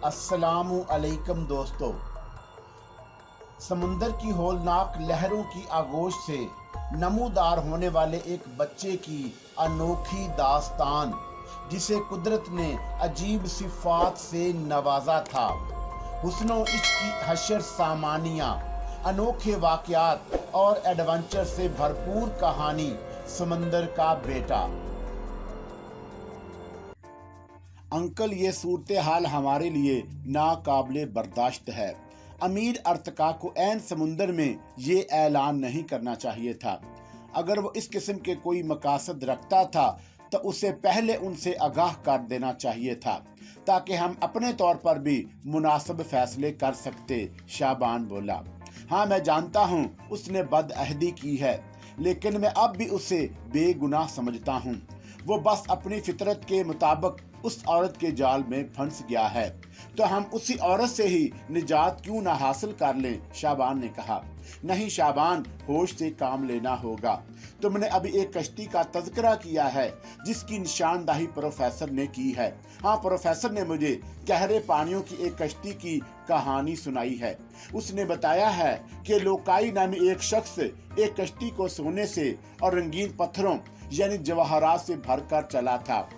अस्सलामु अलैकुम दोस्तों। समुंदर की होलनाक लहरों की आगोश से नमूदार होने वाले एक बच्चे की अनोखी दास्तान, जिसे कुदरत ने अजीब सिफात से नवाजा था। हुस्नो इश्क की हशर सामानियाँ, अनोखे वाक़यात और एडवेंचर से भरपूर कहानी समंदर का बेटा। अंकल, ये सूरत हाल हमारे लिए नाकाबिले बर्दाश्त है। अमीर अर्तका को ऐन समुंदर में ये ऐलान नहीं करना चाहिए था। अगर वो इस किस्म के कोई मकासद रखता था तो उसे पहले उनसे आगाह कर देना चाहिए था, ताकि हम अपने तौर पर भी मुनासिब फैसले कर सकते। शाबान बोला, हाँ मैं जानता हूँ उसने बदअहदी की है, लेकिन मैं अब भी उसे बेगुनाह समझता हूँ। वो बस अपनी फितरत के मुताबिक उस औरत के जाल में फंस गया है, तो हम उसी औरत से ही निजात क्यों ना हासिल कर लें। शाबान ने कहा, नहीं शाबान, होश से काम लेना होगा। तुमने अभी एक कश्ती का तज़किरा किया है जिसकी निशानदाही प्रोफेसर ने की है। हाँ, प्रोफेसर ने मुझे गहरे पानियों की एक कश्ती की कहानी सुनाई है। उसने बताया है कि लोकाई नामी एक शख्स एक कश्ती को सोने से और रंगीन पत्थरों यानी जवाहरात से भरकर चला था,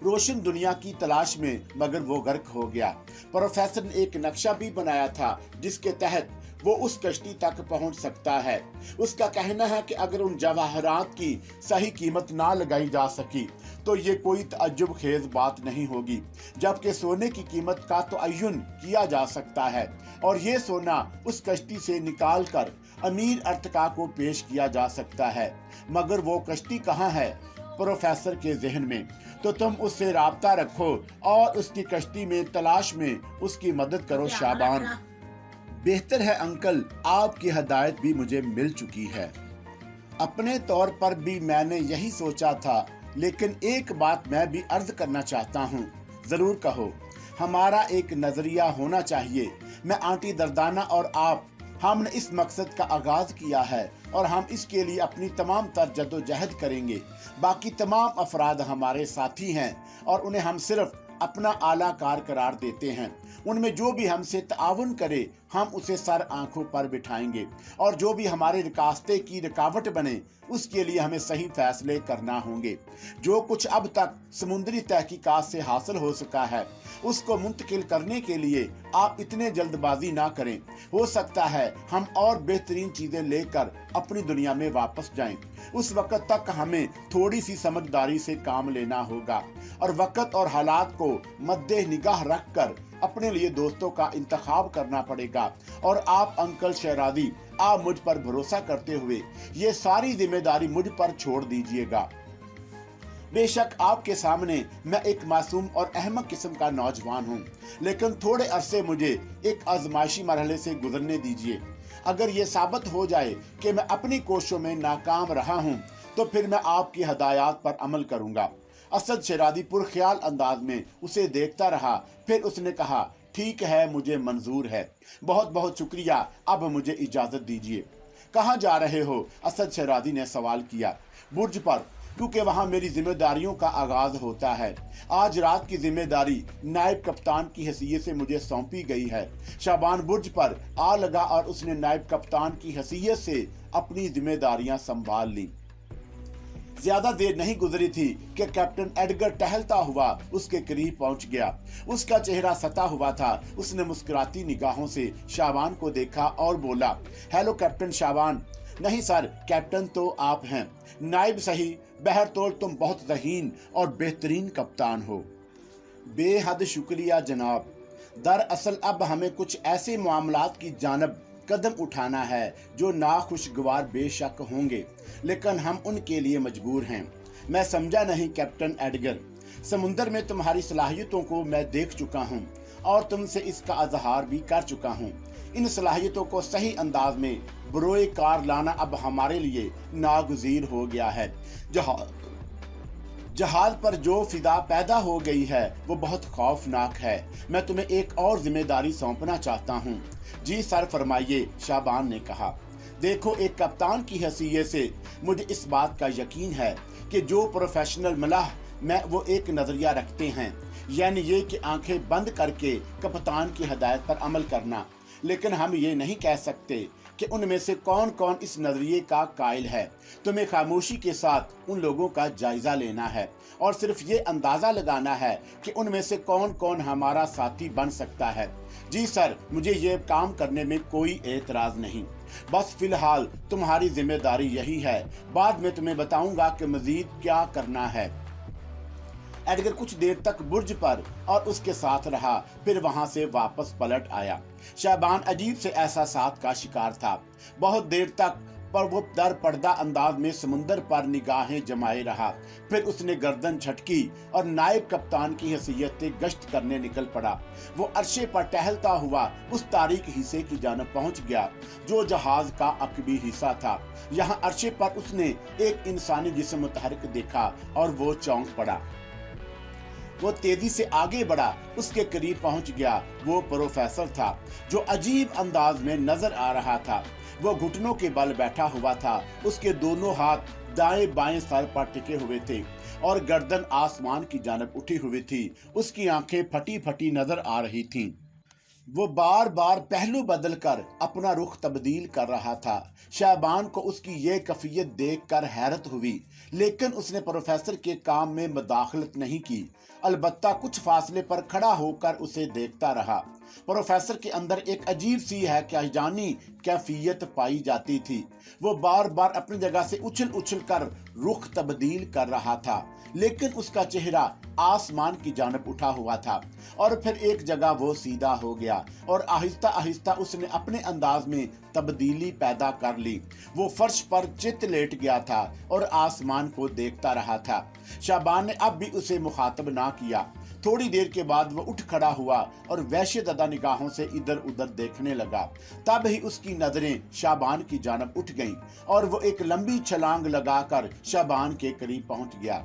रोशन दुनिया की तलाश में, मगर वो गर्क हो गया। प्रोफेसर ने एक नक्शा भी बनाया था जिसके तहत वो उस कश्ती तक पहुंच सकता है। उसका कहना है कि अगर उन जवाहरात की सही कीमत ना लगाई जा सकी तो ये कोई तअज्जुब खेज बात नहीं होगी, जबकि सोने की कीमत का तो अय्युन किया जा सकता है और ये सोना उस कश्ती से निकाल कर अमीर अर्तका को पेश किया जा सकता है। मगर वो कश्ती कहाँ है? प्रोफेसर के जहन में। तो तुम उससे राब्ता रखो और उसकी कश्ती में तलाश में उसकी मदद करो। शाबान, बेहतर है अंकल, आपकी हदायत भी मुझे मिल चुकी है। अपने तौर पर भी मैंने यही सोचा था, लेकिन एक बात मैं भी अर्ज करना चाहता हूँ। जरूर कहो। हमारा एक नजरिया होना चाहिए। मैं, आंटी दर्दाना और आप, हमने इस मकसद का आगाज किया है और हम इसके लिए अपनी तमाम तर जद्दोजहद करेंगे। बाकी तमाम अफराद हमारे साथी हैं और उन्हें हम सिर्फ अपना आला कार करार देते हैं। उनमें जो भी हमसे ताउन करे हम उसे सर आंखों पर बिठाएंगे, और जो भी हमारे रास्ते की रुकावट बने उसके लिए हमें सही फैसले करना होंगे। जो कुछ अब तक समुद्री तहकीकात से हासिल हो सका है उसको मुंतकिल करने के लिए आप इतने जल्दबाजी ना करें। हो सकता है हम और बेहतरीन चीजें लेकर अपनी दुनिया में वापस जाएं। उस वक्त तक हमें थोड़ी सी समझदारी से काम लेना होगा और वक्त और हालात को मद्दे निगाह रख कर अपने लिए दोस्तों का इंतखाब करना पड़ेगा। और आप अंकल शहरादी, आप मुझ पर भरोसा करते हुए ये सारी जिम्मेदारी मुझ पर छोड़ दीजिएगा। बेशक आपके सामने मैं एक मासूम और अहमक किस्म का नौजवान हूँ, लेकिन थोड़े अरसे मुझे एक आजमाइशी मरहले से गुजरने दीजिए। अगर ये साबित हो जाए कि मैं अपनी कोशिशों में नाकाम रहा हूँ तो फिर मैं आपकी हदायत पर अमल करूँगा। असद शरादी पुरख्याल अंदाज में उसे देखता रहा। फिर उसने कहा, ठीक है, मुझे मंजूर है। बहुत बहुत शुक्रिया, अब मुझे इजाजत दीजिए। कहाँ जा रहे हो? असद शरादी ने सवाल किया। बुर्ज पर, क्योंकि वहाँ मेरी जिम्मेदारियों का आगाज होता है। आज रात की जिम्मेदारी नायब कप्तान की हैसियत से मुझे सौंपी गई है। शाबान बुर्ज पर आ लगा और उसने नायब कप्तान की हैसियत से अपनी जिम्मेदारियां संभाल ली। ज्यादा देर नहीं गुजरी थी कि कैप्टन एडगर टहलता हुआ उसके करीब पहुंच गया। उसका चेहरा सता हुआ था। उसने मुस्कुराती निगाहों से शाबान को देखा और बोला, हेलो कैप्टन शाबान। नहीं सर, कैप्टन तो आप हैं। नाइब सही, बहरतौर तुम बहुत ज़हीन और बेहतरीन कप्तान हो। बेहद शुक्रिया जनाब। दरअसल अब हमें कुछ ऐसे मामलात की जानब कदम उठाना है जो नाखुशगवार बेशक होंगे, लेकिन हम उनके लिए मजबूर हैं। मैं समझा नहीं कैप्टन एडगर। समुंदर में तुम्हारी सलाहियतों को मैं देख चुका हूँ और तुमसे इसका इजहार भी कर चुका हूँ। इन सलाहियतों को सही अंदाज में बरोए कार लाना अब हमारे लिए नागुज़ीर हो गया है। जहाज पर जो फिदा पैदा हो गई है वो बहुत खौफनाक है। मैं तुम्हें एक और जिम्मेदारी सौंपना चाहता हूँ। जी सर, फरमाइए, शाबान ने कहा। देखो, एक कप्तान की हैसियत से मुझे इस बात का यकीन है कि जो प्रोफेशनल मलाह मैं वो एक नजरिया रखते हैं, यानी ये कि आंखें बंद करके कप्तान की हिदायत पर अमल करना। लेकिन हम ये नहीं कह सकते कि उनमें से कौन कौन इस नजरिए का कायल है। तुम्हें खामोशी के साथ उन लोगों का जायजा लेना है और सिर्फ ये अंदाजा लगाना है कि उनमें से कौन कौन हमारा साथी बन सकता है। जी सर, मुझे ये काम करने में कोई एतराज नहीं, बस फिलहाल तुम्हारी जिम्मेदारी यही है। बाद में तुम्हें बताऊंगा कि मजीद क्या करना है। एडगर कुछ देर तक बुर्ज पर और उसके साथ रहा, फिर वहां से वापस पलट आया। शाबान अजीब से एहसासात का शिकार था। बहुत देर तक पर वो दर पर्दा अंदाज में समुंदर पर निगाहें जमाए रहा। फिर उसने गर्दन झटकी और नायब कप्तान की हैसियत से गश्त करने निकल पड़ा। वो अरशे पर टहलता हुआ उस तारीक हिस्से की जानब पहुंच गया जो जहाज का अकबी हिस्सा था। यहाँ अरशे पर उसने एक इंसानी जिस्म मुतहरिक देखा और वो चौंक पड़ा। वो तेजी से आगे बढ़ा, उसके करीब पहुंच गया। वो प्रोफेसर था जो अजीब अंदाज में नजर आ रहा था। वो घुटनों के बल बैठा हुआ था, उसके दोनों हाथ दाएं बाएं सर पर टिके हुए थे और गर्दन आसमान की जानब उठी हुई थी। उसकी आंखें फटी फटी नजर आ रही थीं। वो बार बार पहलू बदल कर अपना रुख तब्दील कर रहा था। शाबान को उसकी ये कैफियत देखकर हैरत हुई, लेकिन उसने प्रोफेसर के काम में मदाखलत नहीं की। अलबत्ता कुछ फासले पर खड़ा होकर उसे देखता रहा। प्रोफेसर के अंदर एक अजीब सी हैजानी कैफियत पाई जाती थी। वो बार बार अपनी जगह से उछल उछल कर रुख तब्दील कर रहा था, लेकिन उसका चेहरा आसमान की जानब उठा हुआ था और फिर एक जगह वो सीधा हो गया और आहिस्ता आहिस्ता उसने अपने अंदाज में तब्दीली पैदा कर ली। वो फर्श पर चित लेट गया था और आसमान को देखता रहा था। शाबान ने अब भी उसे मुखातब ना किया। थोड़ी देर के बाद वो उठ खड़ा हुआ और वहशतज़दा निगाहों से इधर उधर देखने लगा। तब ही उसकी नजरें शाबान की जानब उठ गईं और वो एक लंबी छलांग लगाकर शाबान के करीब पहुंच गया।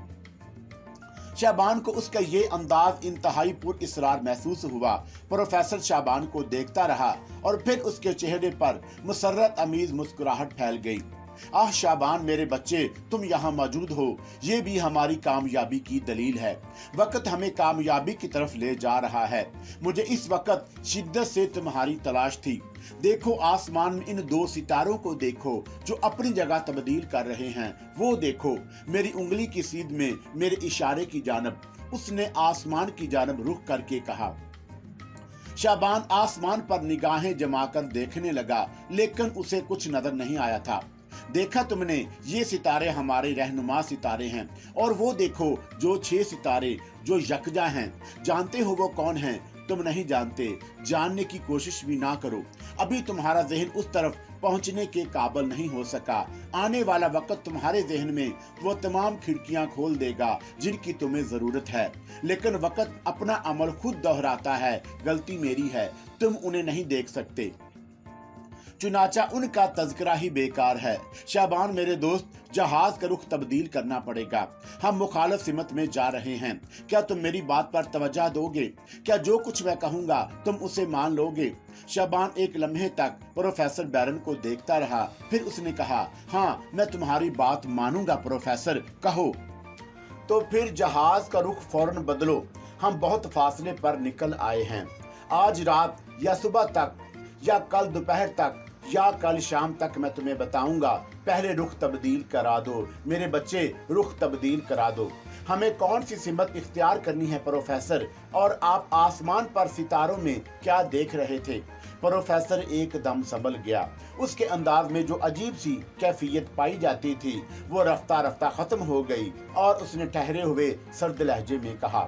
शाबान को उसका ये अंदाज इंतहाई पुरइसरार महसूस हुआ। प्रोफेसर शाबान को देखता रहा और फिर उसके चेहरे पर मुसर्रत अमीज मुस्कुराहट फैल गई। आह शाबान, मेरे बच्चे, तुम यहाँ मौजूद हो, ये भी हमारी कामयाबी की दलील है। वक्त हमें कामयाबी की तरफ ले जा रहा है। मुझे इस वक्त शिद्दत से तुम्हारी तलाश थी। देखो आसमान में इन दो सितारों को देखो जो अपनी जगह तब्दील कर रहे हैं। वो देखो मेरी उंगली की सीध में मेरे इशारे की जानब। उसने आसमान की जानब रुख करके कहा। शाबान आसमान पर निगाहें जमाकर देखने लगा, लेकिन उसे कुछ नजर नहीं आया था। देखा तुमने, ये सितारे हमारे रहनुमा सितारे हैं और वो देखो जो 6 सितारे जो यकजा हैं। जानते हो वो कौन हैं? तुम नहीं जानते, जानने की कोशिश भी ना करो। अभी तुम्हारा जहन उस तरफ पहुंचने के काबिल नहीं हो सका। आने वाला वक्त तुम्हारे जहन में वो तमाम खिड़कियां खोल देगा जिनकी तुम्हें जरूरत है। लेकिन वक्त अपना अमल खुद दोहराता है। गलती मेरी है, तुम उन्हें नहीं देख सकते, चुनाचा उनका तज़किरा ही बेकार है। शाबान मेरे दोस्त, जहाज का रुख तब्दील करना पड़ेगा। हम मुखालिफ सिमत में जा रहे हैं। क्या तुम मेरी बात पर तवज्जो दोगे? क्या जो कुछ मैं कहूँगा तुम उसे मान लोगे? शाबान एक लम्हे तक प्रोफेसर बैरन को देखता रहा। फिर उसने कहा, हाँ, मैं तुम्हारी बात मानूंगा प्रोफेसर, कहो। तो फिर जहाज का रुख फौरन बदलो। हम बहुत फासले पर निकल आए हैं। आज रात या सुबह तक या कल दोपहर तक या कल शाम तक मैं तुम्हें बताऊंगा। पहले रुख तब्दील करा दो मेरे बच्चे, रुख तब्दील करा दो। हमें कौन सी सिमत इख्तियार करनी है प्रोफेसर? और आप आसमान पर सितारों में क्या देख रहे थे? प्रोफेसर एकदम संभल गया। उसके अंदाज में जो अजीब सी कैफियत पाई जाती थी वो रफ्ता रफ्ता खत्म हो गई और उसने ठहरे हुए सर्द लहजे में कहा,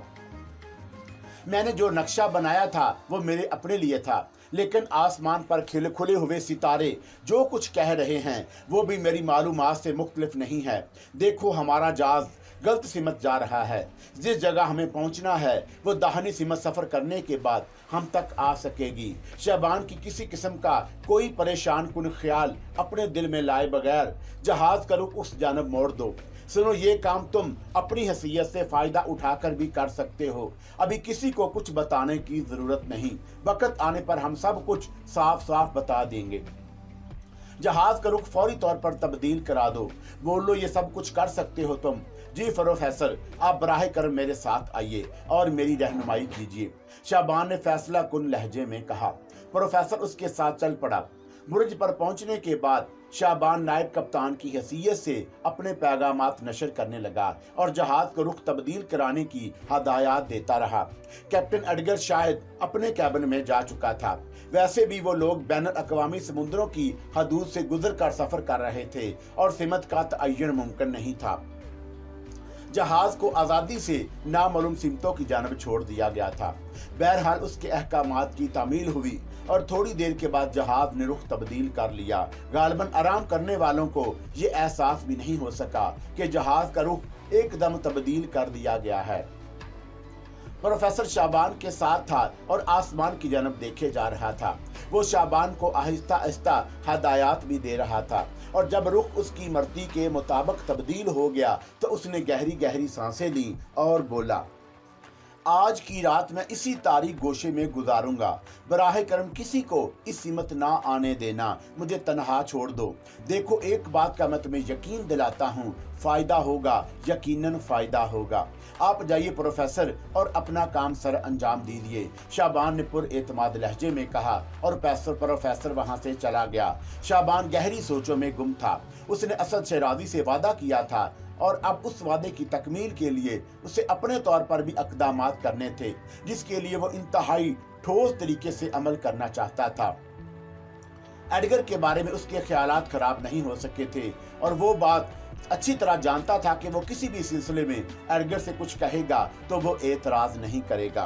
मैंने जो नक्शा बनाया था वो मेरे अपने लिए था, लेकिन आसमान पर खुले हुए सितारे जो कुछ कह रहे हैं वो भी मेरी मालूमात से मुख्तलिफ नहीं है। देखो हमारा जहाज गलत सिमत जा रहा है। जिस जगह हमें पहुंचना है वो दाहिनी सिमत सफर करने के बाद हम तक आ सकेगी। शाबान की किसी किस्म का कोई परेशान कुन ख्याल अपने दिल में लाए बगैर जहाज का रुख उस जानब मोड़ दो। सुनो, ये काम तुम अपनी हैसियत से फायदा उठाकर भी कर सकते हो। अभी किसी को कुछ बताने की जरूरत नहीं। वक्त आने पर हम सब कुछ साफ साफ बता देंगे। जहाज का रुख फौरी तौर पर तब्दील करा दो। बोलो, ये सब कुछ कर सकते हो तुम? जी प्रोफेसर, आप बराह करम मेरे साथ आइए और मेरी रहनुमाई कीजिए, शाबान ने फैसला कुन लहजे में कहा। प्रोफेसर उसके साथ चल पड़ा। बुर्ज पर पहुंचने के बाद शाबान नायब कप्तान की हैसियत से अपने पैगामात नशर करने लगा और जहाज को रुख तब्दील कराने की हदायत देता रहा। कैप्टन एडगर शायद अपने कैबिन में जा चुका था। वैसे भी वो लोग बैनुल अक़वामी समुद्रों की हदूद से गुजर कर सफर कर रहे थे और सिमत का तयन मुमकिन नहीं था। जहाज को आज़ादी से नामालूम सिमतों की जानब छोड़ दिया गया था। बहरहाल उसके अहकामात की तामील हुई और थोड़ी देर के बाद जहाज ने रुख तब्दील कर लिया। गालिबन आराम करने वालों को ये एहसास भी नहीं हो सका कि जहाज का रुख एकदम तब्दील कर दिया गया है। प्रोफेसर शाबान के साथ था और आसमान की जानब देखे जा रहा था। वो शाबान को आहिस्ता आहिस्ता हदायत भी दे रहा था और जब रुख उसकी मर्जी के मुताबिक तब्दील हो गया तो उसने गहरी गहरी सांसें ली और बोला, आज की रात मैं इसी तारीख गोशे में गुजारूंगा। बराह करम किसी को इस सिमत ना आने देना, मुझे तन्हा छोड़ दो। देखो, एक बात का मैं तुम्हें यकीन दिलाता हूँ, फायदा होगा, यकीनन फायदा होगा। आप जाइए प्रोफेसर और अपना काम सर अंजाम दीजिए, शाबान ने पुरएतमाद लहजे में कहा और प्रोफेसर वहां से चला गया। शाबान गहरी सोचों में गुम था। उसने असद शराजी से वादा किया था और अब उस वादे की तकमील के लिए उसे अपने तौर पर भी इक़दामात करने थे, जिसके लिए वो इंतहाई ठोस तरीके से अमल करना चाहता था। एडगर के बारे में उसके ख्यालात खराब नहीं हो सके थे और वो बात अच्छी तरह जानता था कि वो किसी भी सिलसिले में एडगर से कुछ कहेगा तो वो एतराज नहीं करेगा।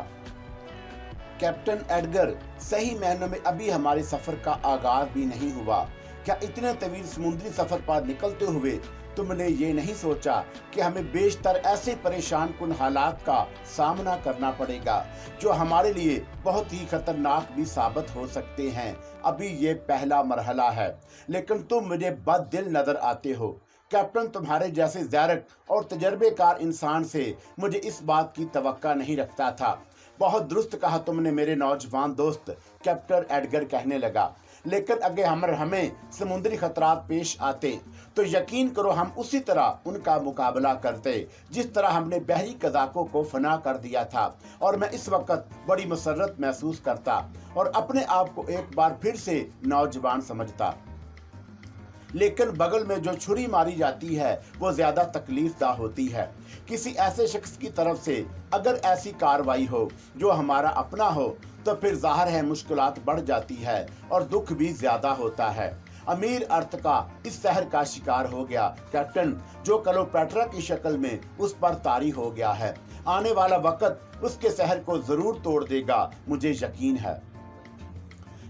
कैप्टन एडगर, सही मायनों में अभी हमारे सफर का आगाज भी नहीं हुआ। क्या इतने तवील समुद्री सफर पर निकलते हुए तुमने ये नहीं सोचा कि हमें बेशतर ऐसे परेशान कुन हालात का सामना करना पड़ेगा जो हमारे लिए बहुत ही खतरनाक भी साबित हो सकते हैं? अभी ये पहला मरहला है, लेकिन तुम मुझे बददिल नजर आते हो। कैप्टन, तुम्हारे जैसे ज़ैरक और तजर्बेकार इंसान से मुझे इस बात की तवक्का नहीं रखता था। बहुत दुरुस्त कहा तुमने मेरे नौजवान दोस्त, कैप्टन एडगर कहने लगा। लेकिन अगर हमें समुद्री खतरात पेश आते तो यकीन करो हम उसी तरह उनका मुकाबला करते जिस तरह हमने बहरी कज़ाकों को फना कर दिया था। और मैं इस वक्त बड़ी मसरत महसूस करता और अपने आप को एक बार फिर से नौजवान समझता। लेकिन बगल में जो छुरी मारी जाती है वो ज्यादा तकलीफदा होती है। किसी ऐसे शख्स की तरफ से अगर ऐसी कार्रवाई हो जो हमारा अपना हो तो फिर जाहिर है मुश्किलात बढ़ जाती है और दुख भी ज्यादा होता है। अमीर अर्तका इस शहर का शिकार हो गया कैप्टन, जो क्लोपेट्रा की शक्ल में उस पर तारी हो गया है। आने वाला वक्त उसके शहर को जरूर तोड़ देगा, मुझे यकीन है।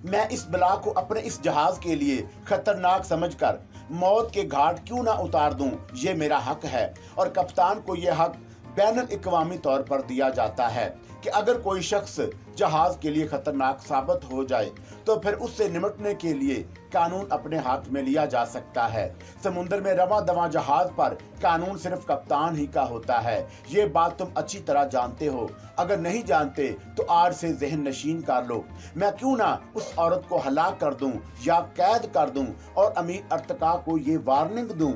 मैं इस बला को अपने इस जहाज के लिए खतरनाक समझकर मौत के घाट क्यों ना उतार दूं, ये मेरा हक है। और कप्तान को यह हक बैनुल अक़वामी तौर पर दिया जाता है कि अगर कोई शख्स जहाज के लिए खतरनाक साबित हो जाए तो फिर उससे निपटने के लिए कानून अपने हाथ में लिया जा सकता है। समुद्र में रवा दवा जहाज पर कानून सिर्फ कप्तान ही का होता है। ये बात तुम अच्छी तरह जानते हो। अगर नहीं जानते तो आज से ज़हन नशीन कर लो। मैं क्यों ना उस औरत को हलाक कर दूं या कैद कर दूं और अमीर अर्तका को ये वार्निंग दूं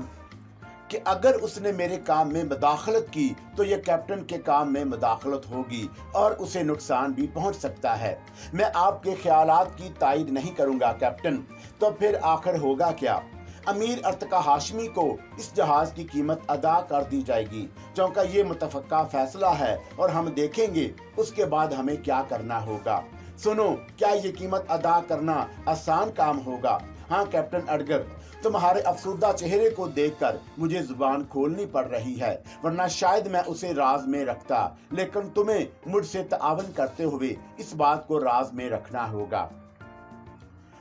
कि अगर उसने मेरे काम में मदाखलत की तो ये कैप्टन के काम में मदाखलत होगी और उसे नुकसान भी पहुंच सकता है। मैं आपके ख्यालात की तायद नहीं करूंगा कैप्टन, तो फिर आखिर होगा क्या? अमीर अर्तका हाशमी को इस जहाज की कीमत अदा कर दी जाएगी, क्योंकि ये मुतफ़क्का फैसला है और हम देखेंगे उसके बाद हमें क्या करना होगा। सुनो, क्या ये कीमत अदा करना आसान काम होगा? हाँ कैप्टन एडगर, तुम्हारे अफसुर्दा चेहरे को देखकर मुझे जुबान खोलनी पड़ रही है, वरना शायद मैं उसे राज में रखता। लेकिन तुम्हें मुझसे तावन करते हुए इस बात को राज में रखना होगा।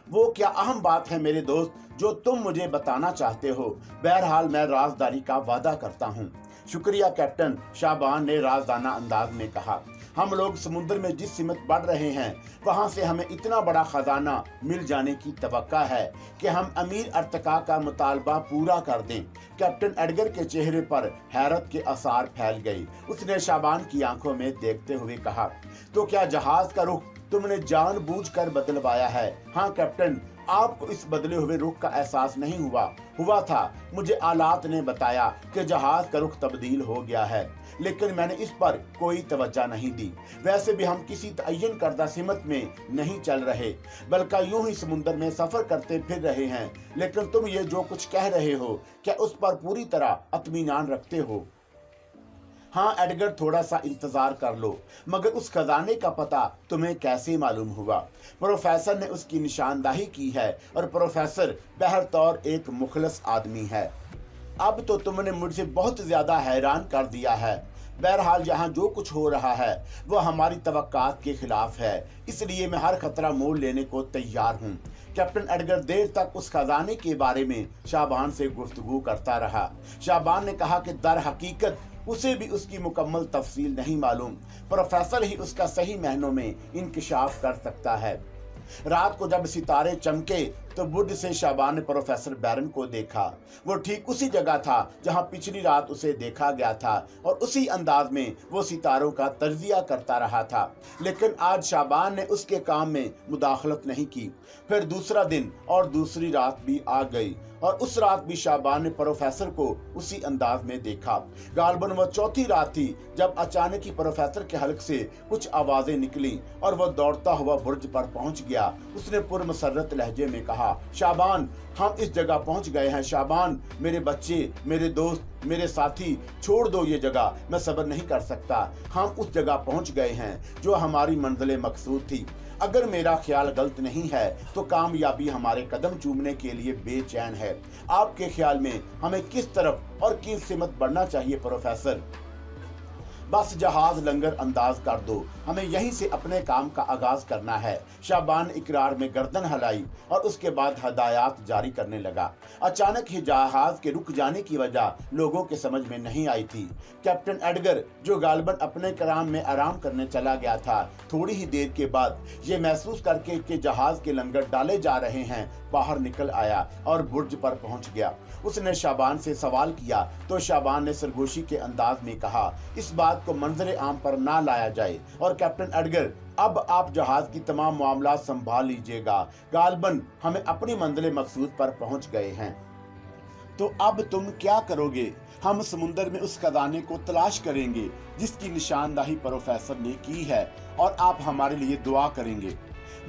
वो क्या अहम बात है मेरे दोस्त जो तुम मुझे बताना चाहते हो? बहरहाल मैं राजदारी का वादा करता हूँ। शुक्रिया कैप्टन, शाबान ने राजदाना अंदाज में कहा। हम लोग समुद्र में जिस सिमत बढ़ रहे हैं वहां से हमें इतना बड़ा खजाना मिल जाने की तवक्का है कि हम अमीर अर्तका का मुतालबा पूरा कर दें। कैप्टन एडगर के चेहरे पर हैरत के आसार फैल गए। उसने शाबान की आंखों में देखते हुए कहा, तो क्या जहाज का रुख तुमने जानबूझकर बदलवाया है। हाँ कैप्टन, आपको इस बदले हुए रुख का एहसास नहीं हुआ था। मुझे आलात ने बताया कि जहाज का रुख तब्दील हो गया है, लेकिन मैंने इस पर कोई तवज्जो नहीं दी। वैसे भी हम किसी तयन करदा सिमत में नहीं चल रहे, बल्कि यूं ही समुद्र में सफर करते फिर रहे हैं। लेकिन तुम ये जो कुछ कह रहे हो, क्या उस पर पूरी तरह इत्मीनान रखते हो? हाँ एडगर, थोड़ा सा इंतजार कर लो, मगर उस खजाने का पता तुम्हें कैसे मालूम हुआ? प्रोफेसर ने उसकी निशानदाही की है, और प्रोफेसर बहरतौर एक मुखलस आदमी है। अब तो तुमने मुझे बहुत ज्यादा हैरान कर दिया है। बहरहाल यहाँ जो कुछ हो रहा है वो हमारी तवक्कात के खिलाफ है, इसलिए मैं हर खतरा मोल लेने को तैयार हूँ। कैप्टन एडगर देर तक उस खजाने के बारे में शाबान से गुफ्तगू करता रहा। शाबान ने कहा कि दर हकीकत उसे भी उसकी मुकम्मल तफसील नहीं मालूम। प्रोफेसर ही उसका सही मायनों में इंकिशाफ कर सकता है। रात को जब सितारे चमके तो बुर्ज से शाबान ने प्रोफेसर बैरन को देखा। वो ठीक उसी जगह था जहां पिछली रात उसे देखा गया था, और उसी अंदाज में वो सितारों का तज्जिया करता रहा था। लेकिन आज शाबान ने उसके काम में मुदाखलत नहीं की। फिर दूसरा दिन और दूसरी रात भी आ गई, और उस रात भी शाबान ने प्रोफेसर को उसी अंदाज में देखा। गालबन वो चौथी रात थी जब अचानक ही प्रोफेसर के हलक से कुछ आवाजें निकली और वो दौड़ता हुआ बुर्ज पर पहुंच गया। उसने पुरमसरत लहजे में कहा, शाबान, हम इस जगह पहुंच गए हैं। शाबान, मेरे बच्चे, मेरे दोस्त, मेरे साथी, छोड़ दो ये जगह, मैं सब्र नहीं कर सकता। हम उस जगह पहुंच गए हैं जो हमारी मंजिल मकसूद थी। अगर मेरा ख्याल गलत नहीं है तो कामयाबी हमारे कदम चूमने के लिए बेचैन है। आपके ख्याल में हमें किस तरफ और किस सिमत बढ़ना चाहिए प्रोफेसर? बस जहाज लंगर अंदाज कर दो, हमें यहीं से अपने काम का आगाज करना है। शाबान इकरार में गर्दन हिलाई और उसके बाद हदायत जारी करने लगा। अचानक ही जहाज के रुक जाने की वजह लोगों के समझ में नहीं आई थी। कैप्टन एडगर, जो गालबन अपने कराम में आराम करने चला गया था, थोड़ी ही देर के बाद ये महसूस करके कि जहाज के लंगर डाले जा रहे हैं, बाहर निकल आया और बुर्ज पर पहुंच गया। उसने शाबान से सवाल किया तो शाबान ने सरगोशी के अंदाज में कहा, इस बात को मंजर आम पर ना लाया जाए, और कैप्टन एडगर, अब आप जहाज की तमाम मामला संभाल लीजिएगा। गालबन, हमें अपनी मंजिल मकसूद पर पहुंच गए हैं। तो अब तुम क्या करोगे? हम समुद्र में उस खजाने को तलाश करेंगे जिसकी निशानदाही प्रोफेसर ने की है, और आप हमारे लिए दुआ करेंगे।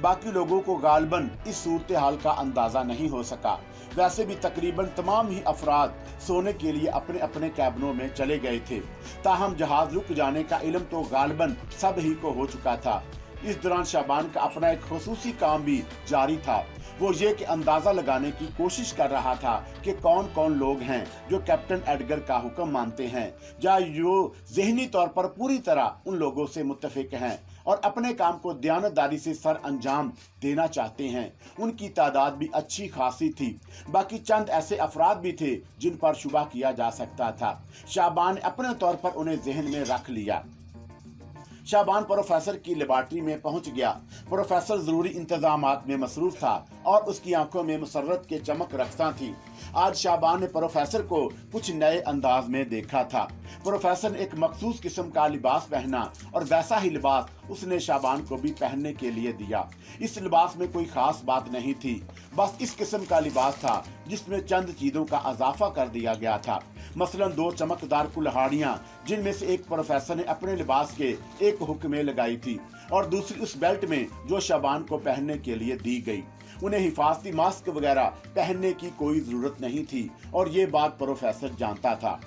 बाकी लोगों को गालबन इस सूरत हाल का अंदाजा नहीं हो सका। वैसे भी तकरीबन तमाम ही अफराद सोने के लिए अपने अपने कैबिनों में चले गए थे। ताहम जहाज रुक जाने का इल्म तो गालबन सब ही को हो चुका था। इस दौरान शाबान का अपना एक खुसूसी काम भी जारी था। वो ये कि अंदाजा लगाने की कोशिश कर रहा था कि कौन कौन लोग हैं जो कैप्टन एडगर का हुक्म मानते हैं, या जो ज़हनी तौर पर पूरी तरह उन लोगों से मुत्तफिक हैं और अपने काम को दयानतदारी से सर अंजाम देना चाहते हैं। उनकी तादाद भी अच्छी खासी थी। बाकी चंद ऐसे अफराद भी थे जिन पर शुबा किया जा सकता था। शाबान ने अपने तौर पर उन्हें जहन में रख लिया। शाबान प्रोफेसर की लेबॉर्ट्री में पहुंच गया। प्रोफेसर जरूरी इंतजामात में मसरूफ था और उसकी आंखों में मुसर्रत के चमक रखता थी। आज शाबान ने प्रोफेसर को कुछ नए अंदाज में देखा था। प्रोफेसर ने एक मखसूस किस्म का लिबास पहना और वैसा ही लिबास उसने शाबान को भी पहनने के लिए दिया। इस लिबास में कोई खास बात नहीं थी, बस इस किस्म का लिबास था जिसमें चंद चीजों का इजाफा कर दिया गया था। मसलन 2 चमकदार कुल्हाड़ियां, जिनमें से एक प्रोफेसर ने अपने लिबास के एक हुक में लगाई थी और दूसरी उस बेल्ट में जो शाबान को पहनने के लिए दी गई। उन्हें हिफाजती मास्क वगैरह पहनने की कोई जरूरत नहीं थी और ये बात प्रोफेसर जानता था।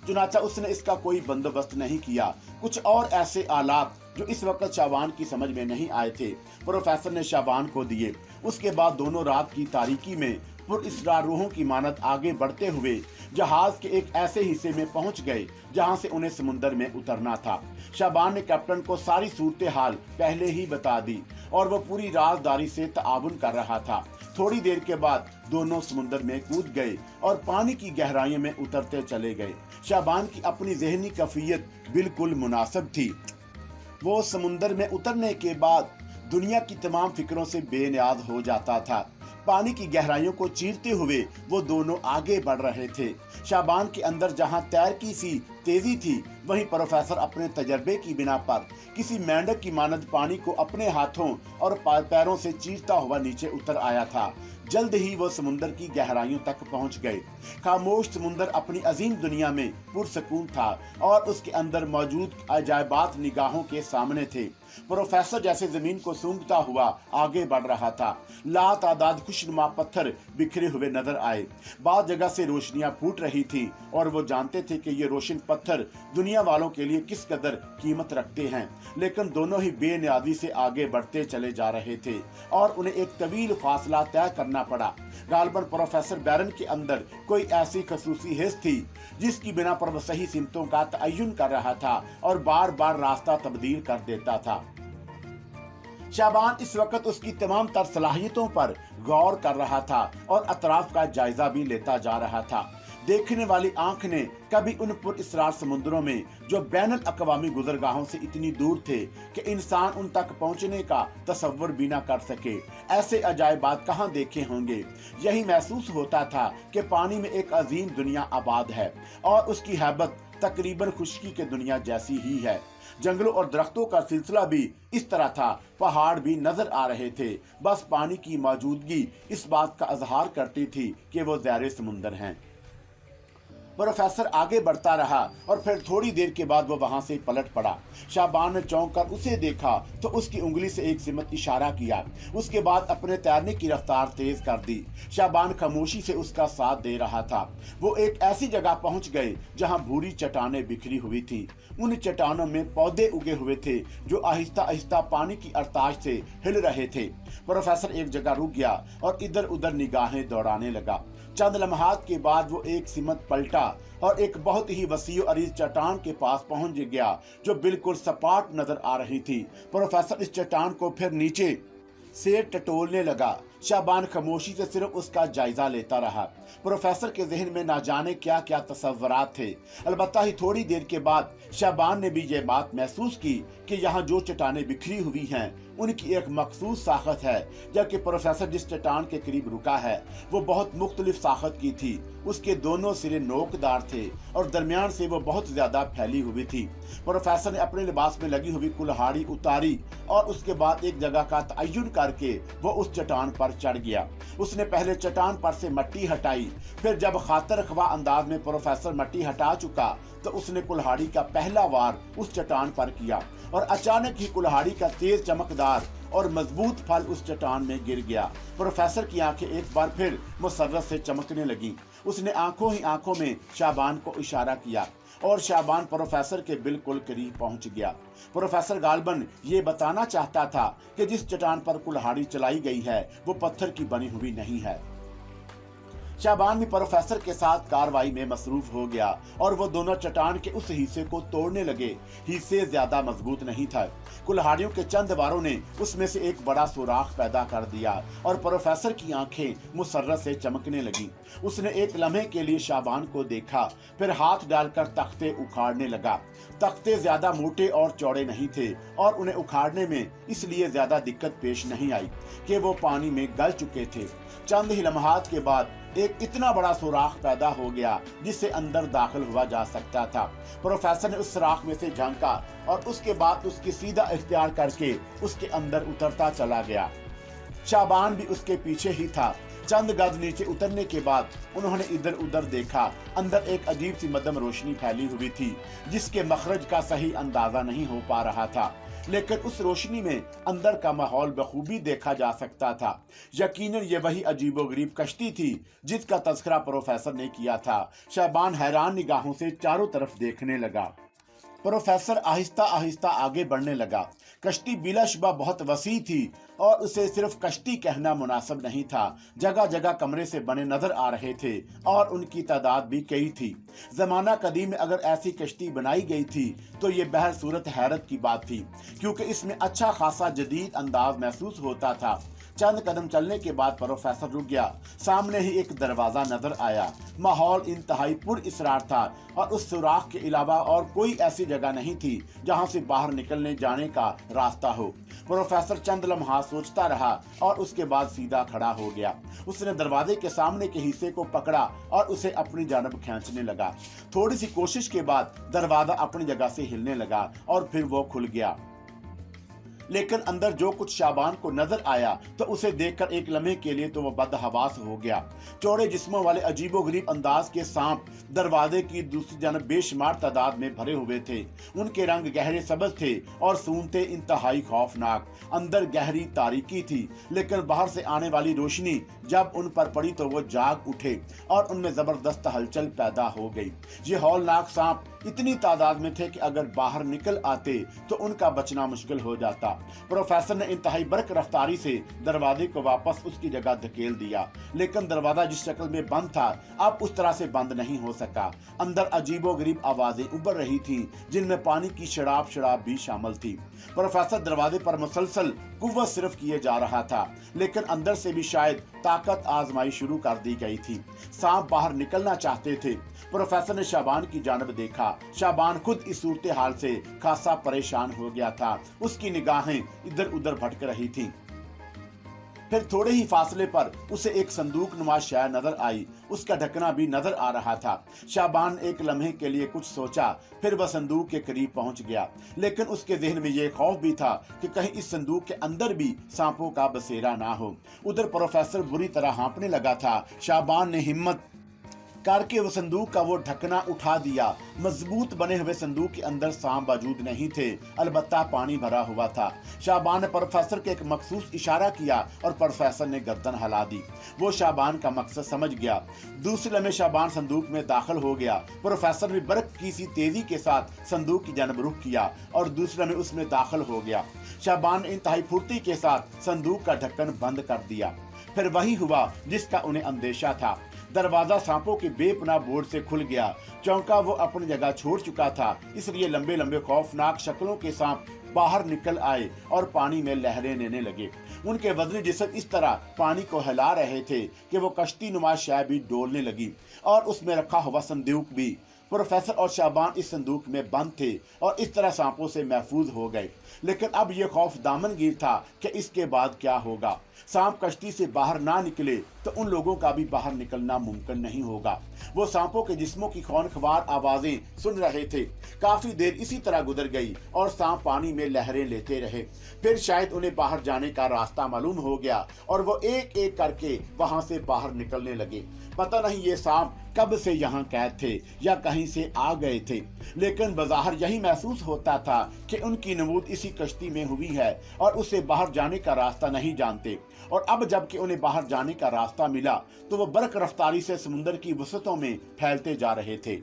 चुनाचा उसने इसका कोई बंदोबस्त नहीं किया। कुछ और ऐसे आलात जो इस वक्त शाबान की समझ में नहीं आए थे प्रोफेसर ने शाबान को दिए। उसके बाद दोनों रात की तारीकी में पुरइसरार रूहों की मानद आगे बढ़ते हुए जहाज के एक ऐसे हिस्से में पहुंच गए जहां से उन्हें समुद्र में उतरना था। शाबान ने कैप्टन को सारी सूरत हाल पहले ही बता दी और वो पूरी राजदारी से ताउन कर रहा था। थोड़ी देर के बाद दोनों समुद्र में कूद गए और पानी की गहराइयों में उतरते चले गए। शाबान की अपनी ज़हनी कैफियत बिल्कुल मुनासिब थी। वो समुद्र में उतरने के बाद दुनिया की तमाम फिक्रों से बेनियाज हो जाता था। पानी की गहराइयों को चीरते हुए वो दोनों आगे बढ़ रहे थे। शाबान के अंदर जहां तैर की सी तेजी थी, वहीं प्रोफेसर अपने तजर्बे की बिना पर किसी मेंढक की मानद पानी को अपने हाथों और पैरों से चीरता हुआ नीचे उतर आया था। जल्द ही वो समुद्र की गहराइयों तक पहुंच गए। खामोश समुद्र अपनी अजीम दुनिया में पुरसकून था और उसके अंदर मौजूद अजायबात निगाहों के सामने थे। प्रोफेसर जैसे जमीन को सूंघता हुआ आगे बढ़ रहा था। लातादाद खुशनुमा पत्थर बिखरे हुए नजर आए। बाद जगह से रोशनियां फूट रही थी और वो जानते थे कि ये रोशन पत्थर दुनिया वालों के लिए किस कदर कीमत रखते हैं। लेकिन दोनों ही बेनियाजी से आगे बढ़ते चले जा रहे थे और उन्हें एक तवील फासला तय करना पड़ा। गालबन प्रोफेसर बैरन के अंदर कोई ऐसी खसूसी हिस्स थी जिसकी बिना पर वो सही सिमतों का तयन कर रहा था और बार बार रास्ता तब्दील कर देता था। शाबान इस वक्त उसकी तमाम तर सलाहियतों पर गौर कर रहा था और अतराफ का जायजा भी लेता जा रहा था। देखने वाली आंख ने कभी उन पुरअसरार समुद्रों में जो बैनुल अक़वामी गुज़रगाहों से इतनी दूर थे कि इंसान उन तक पहुंचने का तसव्वुर भी न कर सके, ऐसे अजायबात कहाँ देखे होंगे। यही महसूस होता था कि पानी में एक अजीम दुनिया आबाद है और उसकी हैबत तकरीबन खुशकी के दुनिया जैसी ही है। जंगलों और दरख्तों का सिलसिला भी इस तरह था। पहाड़ भी नजर आ रहे थे, बस पानी की मौजूदगी इस बात का इजहार करती थी कि वो ज़ैर समुंदर हैं। प्रोफेसर आगे बढ़ता रहा और फिर थोड़ी देर के बाद वो वहां से पलट पड़ा। शाबान ने चौंक कर उसे देखा तो उसकी उंगली से एक सिमत इशारा किया। उसके बाद अपने तैरने की रफ्तार तेज कर दी। शाबान खामोशी से उसका साथ दे रहा था। वो एक ऐसी जगह पहुंच गए जहां भूरी चट्टानें बिखरी हुई थी। उन चट्टानों में पौधे उगे हुए थे जो आहिस्ता आहिस्ता पानी की अरताश से हिल रहे थे। प्रोफेसर एक जगह रुक गया और इधर उधर निगाहें दौड़ाने लगा। चंद लम्हात के बाद वो एक सिमत पलटा और एक बहुत ही वसी अरीज चट्टान के पास पहुंच गया जो बिल्कुल सपाट नजर आ रही थी। प्रोफेसर इस चट्टान को फिर नीचे से टटोलने लगा। शाबान खामोशी से सिर्फ उसका जायजा लेता रहा। प्रोफेसर के जहन में ना जाने क्या क्या तसव्वुरात थे। अलबत्ता ही थोड़ी देर के बाद शाबान ने भी ये बात महसूस की कि यहाँ जो चट्टानें बिखरी हुई हैं उनकी एक मखसूस साखत है, जबकि प्रोफेसर जिस चट्टान के करीब रुका है वो बहुत मुख्तलिफ साखत की थी। उसके दोनों सिरे नोकदार थे और दरमियान से वो बहुत ज्यादा फैली हुई थी। प्रोफेसर ने अपने लिबास में लगी हुई कुल्हाड़ी उतारी और उसके बाद एक जगह का तयन करके वो उस चट्टान पर चढ़ गया। उसने पहले चट्टान पर से मट्टी हटाई, फिर जब खातर ख्वाह अंदाज में प्रोफेसर मट्टी हटा चुका तो उसने कुल्हाड़ी का पहला वार उस चट्टान पर किया और अचानक ही कुल्हाड़ी का तेज चमकदार और मजबूत फल उस चट्टान में गिर गया। प्रोफेसर की आंखें एक बार फिर मुसर्रत से चमकने लगी। उसने आंखों ही आंखों में शाबान को इशारा किया और शाबान प्रोफेसर के बिल्कुल करीब पहुंच गया। प्रोफेसर गालबन ये बताना चाहता था कि जिस चट्टान पर कुल्हाड़ी चलाई गई है वो पत्थर की बनी हुई नहीं है। शाबान भी प्रोफेसर के साथ कार्रवाई में मसरूफ हो गया और वो दोनों चट्टान के उस हिस्से को तोड़ने लगे। हिस्से ज्यादा मजबूत नहीं था। कुल्हाड़ियों के चंद वारों ने उसमें से एक बड़ा सुराख पैदा कर दिया और प्रोफेसर की आंखें मुसर्रत से चमकने लगी। उसने एक लम्हे के लिए शाबान को देखा, फिर हाथ डालकर तख्ते उखाड़ने लगा। तख्ते ज्यादा मोटे और चौड़े नहीं थे और उन्हें उखाड़ने में इसलिए ज्यादा दिक्कत पेश नहीं आई कि वो पानी में गल चुके थे। चंद ही लम्हात के बाद एक इतना बड़ा सुराख पैदा हो गया जिससे अंदर दाखिल हुआ जा सकता था। प्रोफेसर ने उस सुराख में से झांका और उसके बाद उसकी सीधा इख्तियार करके उसके अंदर उतरता चला गया। शाबान भी उसके पीछे ही था। चंद गज नीचे उतरने के बाद उन्होंने इधर उधर देखा। अंदर एक अजीब सी मध्यम रोशनी फैली हुई थी जिसके मखरज का सही अंदाजा नहीं हो पा रहा था, लेकिन उस रोशनी में अंदर का माहौल बखूबी देखा जा सकता था। यकीनन ये वही अजीबोगरीब कश्ती थी जिसका तज़किरा प्रोफेसर ने किया था। शाबान हैरान निगाहों से चारों तरफ देखने लगा। प्रोफेसर आहिस्ता आहिस्ता आगे बढ़ने लगा। कश्ती बिलाशुबा बहुत वसी थी और उसे सिर्फ कश्ती कहना मुनासिब नहीं था। जगह जगह कमरे से बने नजर आ रहे थे और उनकी तादाद भी कई थी। जमाना कदीम में अगर ऐसी कश्ती बनाई गई थी तो ये बहर सूरत हैरत की बात थी, क्योंकि इसमें अच्छा खासा जदीद अंदाज महसूस होता था। चंद कदम चलने के बाद प्रोफेसर रुक गया। सामने ही एक दरवाजा नजर आया। माहौल इंतहाई पुरअसरार था और उस सुराख के अलावा और कोई ऐसी जगह नहीं थी जहां से बाहर निकलने जाने का रास्ता हो। प्रोफेसर चंद लम्हा सोचता रहा और उसके बाद सीधा खड़ा हो गया। उसने दरवाजे के सामने के हिस्से को पकड़ा और उसे अपनी जानब खींचने लगा। थोड़ी सी कोशिश के बाद दरवाजा अपनी जगह से हिलने लगा और फिर वो खुल गया। लेकिन अंदर जो कुछ शाबान को नजर आया तो उसे देखकर एक लम्हे के लिए तो वह बदहवास हो गया। चौड़े जिस्मों वाले अजीबोगरीब अंदाज के सांप दरवाजे की दूसरी जानब बेशुमार तादाद में भरे हुए थे। उनके रंग गहरे सब्ज थे और सूंघते इंतहाई खौफनाक। अंदर गहरी तारीकी थी, लेकिन बाहर से आने वाली रोशनी जब उन पर पड़ी तो वो जाग उठे और उनमें जबरदस्त हलचल पैदा हो गई। ये हौलनाक सांप इतनी तादाद में थे कि अगर बाहर निकल आते तो उनका बचना मुश्किल हो जाता। प्रोफेसर ने इंतहाई बरक रफ्तारी से दरवाजे को वापस उसकी जगह धकेल दिया, लेकिन दरवाजा जिस शक्ल में बंद था अब उस तरह से बंद नहीं हो सका। अंदर अजीबोगरीब आवाजें उभर रही थीं, जिनमें पानी की शराब भी शामिल थी। प्रोफेसर दरवाजे पर मुसलसल कुव्वत सिर्फ किए जा रहा था, लेकिन अंदर से भी शायद ताकत आजमाई शुरू कर दी गई थी। सांप बाहर निकलना चाहते थे। प्रोफेसर ने शाबान की जानब देखा। शाबान खुद इस सूरत हाल से खासा परेशान हो गया था। उसकी निगाहें इधर उधर भटक रही थीं। फिर थोड़े ही फासले पर उसे एक संदूक नुमा शय नजर आई। उसका ढकना भी नजर आ रहा था। शाबान एक लम्हे के लिए कुछ सोचा, फिर वह संदूक के करीब पहुंच गया, लेकिन उसके जहन में यह खौफ भी था कि कहीं इस संदूक के अंदर भी सांपों का बसेरा ना हो। उधर प्रोफेसर बुरी तरह हाँफने लगा था। शाबान ने हिम्मत करके वो संदूक का वो ढकना उठा दिया। मजबूत बने हुए संदूक के अंदर सांप मौजूद नहीं थे, अलबत्ता पानी भरा हुआ था। शाबान ने प्रोफेसर के एक मखसूस इशारा किया और प्रोफेसर ने गर्दन हिला दी। वो शाबान का मकसद समझ गया। दूसरे लम्हे शाबान संदूक में दाखिल हो गया। प्रोफेसर ने बर्क की सी तेजी के साथ संदूक की जानब रुख किया और दूसरे लम्हे उसमें दाखिल हो गया। शाबान ने इंतहाई फुर्ती के साथ संदूक का ढक्कन बंद कर दिया। फिर वही हुआ जिसका उन्हें अंदेशा था। दरवाजा सांपों के बेपनाह बोर्ड से खुल गया। चौंका वो अपनी जगह छोड़ चुका था, इसलिए लंबे लंबे खौफनाक शक्लों के सांप बाहर निकल आए और पानी में लहरें लेने लगे। उनके वजनी जिस्म इस तरह पानी को हिला रहे थे कि वो कश्ती नुमा शय भी डोलने लगी और उसमें रखा हुआ संदूक भी। प्रोफेसर और शाबान इस संदूक में बंद थे और इस तरह सांपों से महफूज हो गए। लेकिन अब यह खौफ दामनगीर था कि इसके बाद क्या होगा। सांप कश्ती से बाहर ना निकले तो उन लोगों का भी बाहर निकलना मुमकिन नहीं होगा। वो सांपों के जिस्मों की खौनखवार आवाजें सुन रहे थे। काफी देर इसी तरह गुजर गई और सांप पानी में लहरें लेते रहे। फिर शायद उन्हें बाहर जाने का रास्ता मालूम हो गया और वो एक एक करके वहां से बाहर निकलने लगे। पता नहीं ये सांप कब से यहाँ कैद थे या कहीं से आ गए थे, लेकिन बज़ाहिर यही महसूस होता था कि उनकी नमूद इसी कश्ती में हुई है और उससे बाहर जाने का रास्ता नहीं जानते। और अब जबकि उन्हें बाहर जाने का रास्ता मिला तो वो बरक रफ्तारी से समुद्र की वसतों में फैलते जा रहे थे।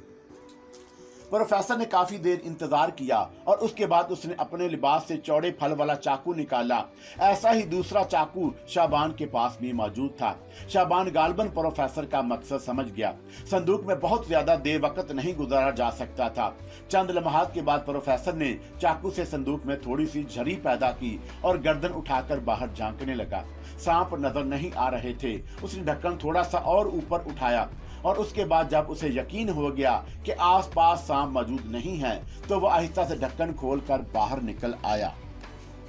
प्रोफेसर ने काफी देर इंतजार किया और उसके बाद उसने अपने लिबास से चौड़े फल वाला चाकू निकाला। ऐसा ही दूसरा चाकू शाबान के पास भी मौजूद था। शाबान गालबन प्रोफेसर का मकसद समझ गया। संदूक में बहुत ज्यादा देर वक्त नहीं गुजारा जा सकता था। चंद लम्हात के बाद प्रोफेसर ने चाकू से संदूक में थोड़ी सी झरी पैदा की और गर्दन उठाकर बाहर झांकने लगा। सांप नजर नहीं आ रहे थे। उसने ढक्कन थोड़ा सा और ऊपर उठाया और उसके बाद जब उसे यकीन हो गया कि आसपास सांप मौजूद नहीं है तो वह आहिस्ता से ढक्कन खोलकर बाहर निकल आया।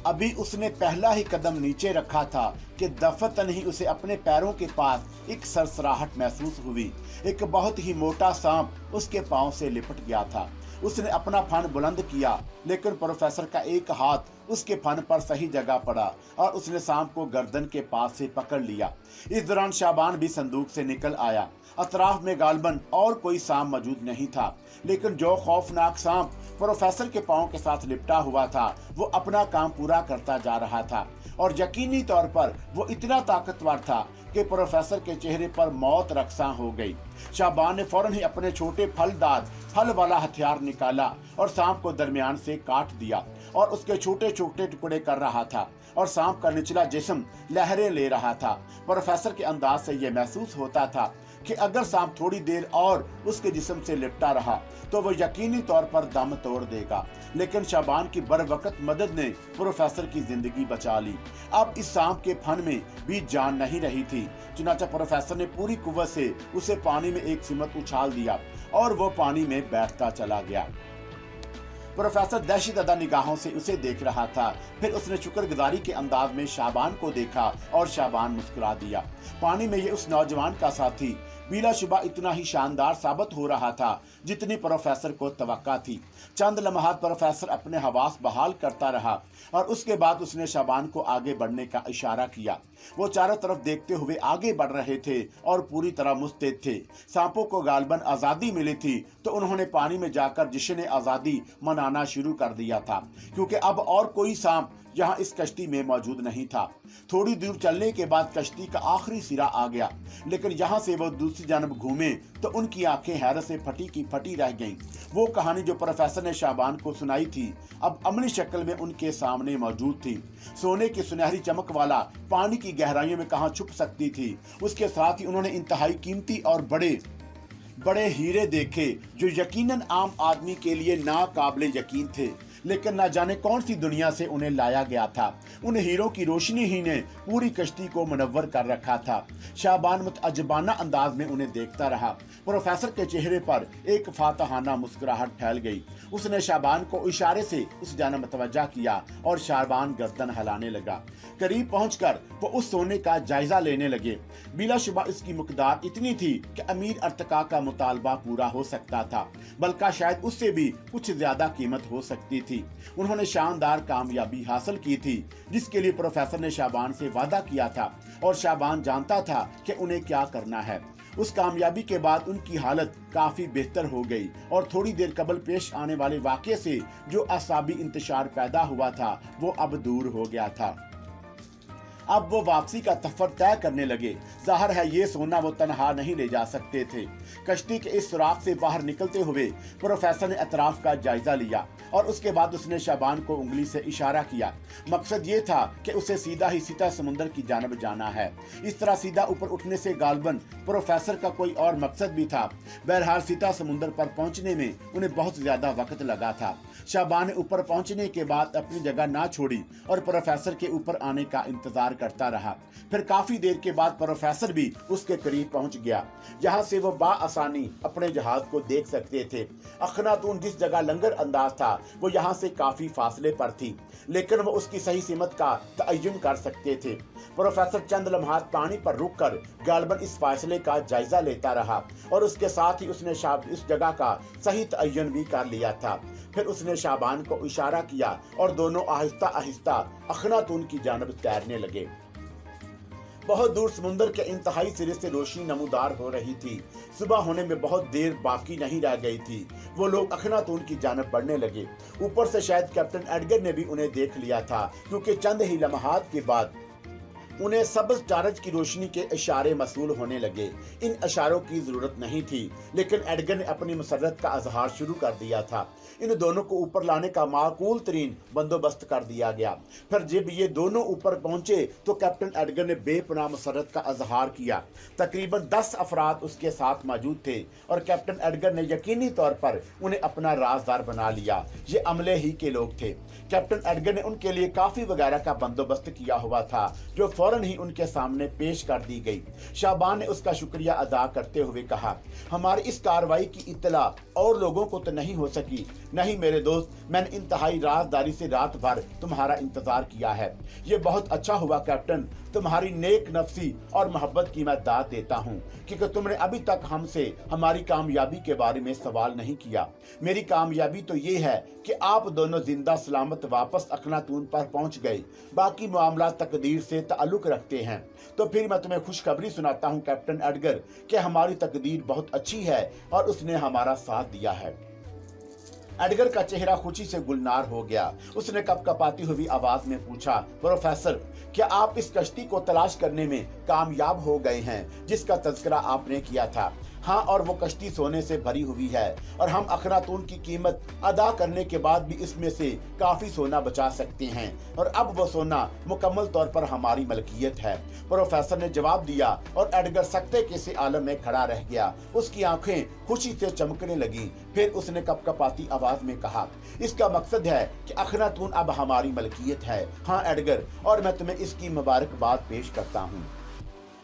अभी उसने पहला ही कदम नीचे रखा था कि दफतन ही उसे अपने पैरों के पास एक सरसराहट महसूस हुई। एक बहुत ही मोटा सांप उसके पांव से लिपट गया था। उसने अपना फन बुलंद किया, लेकिन प्रोफेसर का एक हाथ उसके फन पर सही जगह पड़ा और उसने सांप को गर्दन के पास से पकड़ लिया। इस दौरान शाबान भी संदूक से निकल आया। अतराफ में गालबन और कोई सांप मौजूद नहीं था, लेकिन जो खौफनाक सांप प्रोफेसर के पांव के साथ लिपटा हुआ था वो अपना काम पूरा करता जा रहा था और यकीनी तौर पर वो इतना ताकतवर था कि प्रोफेसर के चेहरे पर मौत रक्सा हो गई। शाबान ने फौरन ही अपने छोटे फल वाला हथियार निकाला और सांप को दरमियान से काट दिया और उसके छोटे छोटे टुकड़े कर रहा था और सांप का निचला जिस्म लहरें ले रहा था। प्रोफेसर के अंदाज से यह महसूस होता था कि अगर सांप थोड़ी देर और उसके जिस्म से लिपटा रहा तो वो यकीनी तौर पर दम तोड़ देगा, लेकिन शाबान की बरवकत मदद ने प्रोफेसर की जिंदगी बचा ली। अब इस सांप के फन में भी जान नहीं रही थी। चुनाचा प्रोफेसर ने पूरी कुव्वत से उसे पानी में एक सिमत उछाल दिया और वो पानी में बैठता चला गया। प्रोफेसर दहशतज़दा निगाहों से उसे देख रहा था। फिर उसने शुक्रगुजारी के अंदाज में शाबान को देखा और शाबान मुस्कुरा दिया। पानी में ये उस नौजवान का साथी बिलाशुबा इतना ही शानदार साबित हो रहा था जितनी प्रोफेसर को तवक्का थी। चंद लम्हात प्रोफेसर अपने हवास बहाल करता रहा और उसके बाद उसने शाबान को आगे बढ़ने का इशारा किया। वो चारों तरफ देखते हुए आगे बढ़ रहे थे और पूरी तरह मुस्तैद थे। सांपों को गालबन आजादी मिली थी तो उन्होंने पानी में जाकर जश्न आजादी मनाना शुरू कर दिया था, क्योंकि अब और कोई सांप यहाँ इस कश्ती में मौजूद नहीं था। थोड़ी दूर चलने के बाद कश्ती का आखिरी सिरा आ गया, लेकिन यहाँ से वो दूसरी जानब घूमे तो उनकी आंखें हैरत से फटी की फटी रह गईं। वो कहानी जो प्रोफेसर ने शाबान को सुनाई थी अब अमली शक्ल में उनके सामने मौजूद थी। सोने की सुनहरी चमक वाला पानी की गहराइयों में कहाँ छुप सकती थी। उसके साथ ही उन्होंने इंतहाई कीमती और बड़े बड़े हीरे देखे जो यकीनन आम आदमी के लिए नाकाबिले यकीन थे, लेकिन न जाने कौन सी दुनिया से उन्हें लाया गया था। उन हीरों की रोशनी ही ने पूरी कश्ती को मुनव्वर कर रखा था। शाबान मुतअज्जबाना अंदाज में उन्हें देखता रहा। प्रोफेसर के चेहरे पर एक फातहाना मुस्कुराहट फैल गई। उसने शाबान को इशारे से उस जानब मुतवज्जा किया और शाबान गर्दन हिलाने लगा। करीब पहुंचकर वो उस सोने का जायजा लेने लगे। बिलाशुबा इसकी मकदार इतनी थी कि अमीर अर्तका का मुतालबा पूरा हो सकता था, बल्कि शायद उससे भी कुछ ज्यादा कीमत हो सकती थी। उन्होंने शानदार कामयाबी हासिल की थी जिसके लिए प्रोफेसर ने शाबान से वादा किया था और शाबान जानता था कि उन्हें क्या करना है। उस कामयाबी के बाद उनकी हालत काफी बेहतर हो गई और थोड़ी देर कबल पेश आने वाले वाक़ये से जो असाबी इंतशार पैदा हुआ था वो अब दूर हो गया था। अब वो वापसी का सफर तय करने लगे। जाहिर है ये सोना वो तनहा नहीं ले जा सकते थे। कश्ती के इस सुराख से बाहर निकलते हुए प्रोफेसर ने अतराफ का जायजा लिया और उसके बाद उसने शाबान को उंगली से इशारा किया। मकसद ये था कि उसे सीधा ही सीता समुद्र की जानब जाना है। इस तरह सीधा ऊपर उठने से गालबन प्रोफेसर का कोई और मकसद भी था। बहरहाल सीता समुद्र पर पहुंचने में उन्हें बहुत ज्यादा वक्त लगा था। शाबान ने ऊपर पहुंचने के बाद अपनी जगह ना छोड़ी और प्रोफेसर के ऊपर आने का इंतजार करता रहा। फिर काफी देर के बाद प्रोफेसर भी उसके करीब पहुंच गया, जहां से वो बाआसानी अपने जहाज को देख सकते थे। अखनातून जिस जगह लंगर अंदाज था वो यहाँ से काफी फासले पर थी, लेकिन वो उसकी सही सीमत का तयन कर सकते थे। प्रोफेसर चंद लम्हात पानी पर रुककर गालबन इस फासले का जायजा लेता रहा और उसके साथ ही उसने इस जगह का सही तयन भी कर लिया था। फिर उसने शाबान को इशारा किया और दोनों आहिस्ता आहिस्ता अखनातून की जानब तैरने लगे। बहुत दूर समुद्र के इंतहाई सिरे से रोशनी नमूदार हो रही थी। सुबह होने में बहुत देर बाकी नहीं रह गई थी। वो लोग अखनातून की जानब बढ़ने लगे। ऊपर से शायद कैप्टन एडगर ने भी उन्हें देख लिया था, क्योंकि चंद ही लम्हात के बाद उन्हें सबज टारज की रोशनी के इशारे मसूल होने लगे। इन इशारों की जरूरत नहीं थी, लेकिन एडगर ने अपनी मसरत का इजहार शुरू कर दिया था। इन दोनों को ऊपर लाने का माकूल तरीन बंदोबस्त कर दिया गया। फिर जब ये दोनों ऊपर पहुंचे तो कैप्टन एडगर ने बेपनाह मसरत का इजहार किया। तकरीबन 10 अफराद उसके साथ मौजूद थे और कैप्टन एडगर ने यकीनी तौर पर उन्हें अपना राजदार बना लिया। ये अमले ही के लोग थे। कैप्टन एडगर ने उनके लिए काफी वगैरह का बंदोबस्त किया हुआ था जो फौरन ही उनके सामने पेश कर दी गई। शाबान ने उसका शुक्रिया अदा करते हुए कहा, हमारी इस कार्रवाई की इत्तला और लोगों को तो नहीं हो सकी। नहीं मेरे दोस्त, मैंने इंतहाई राजदारी से रात भर तुम्हारा इंतजार किया है। ये बहुत अच्छा हुआ कैप्टन, तुम्हारी नेक नफ्सी और मोहब्बत की मैं दाद देता हूँ, क्योंकि तुमने अभी तक हमसे हमारी कामयाबी के बारे में सवाल नहीं किया। मेरी कामयाबी तो ये है कि आप दोनों जिंदा सलामत वापस अखनातून पर पहुंच गए। बाकी मामला तकदीर से ताल्लुक रखते हैं। तो फिर मैं तुम्हें खुशखबरी सुनाता हूँ कैप्टन एडगर कि हमारी तकदीर बहुत अच्छी है और उसने हमारा साथ दिया है। एडगर का चेहरा खुशी से गुलनार हो गया। उसने कपकपाती हुई आवाज में पूछा, प्रोफेसर, क्या आप इस कश्ती को तलाश करने में कामयाब हो गए हैं जिसका तज़किरा आपने किया था? हाँ, और वो कश्ती सोने से भरी हुई है और हम अखनातून की कीमत अदा करने के बाद भी इसमें से काफी सोना बचा सकते हैं और अब वो सोना मुकम्मल तौर पर हमारी मलकियत है। प्रोफेसर ने जवाब दिया और एडगर सकते के से आलम में खड़ा रह गया। उसकी आंखें खुशी से चमकने लगी। फिर उसने कपकपाती आवाज में कहा, इसका मकसद है कि अखनातून अब हमारी मलकियत है। हाँ एडगर, और मैं तुम्हें इसकी मुबारकबाद पेश करता हूँ।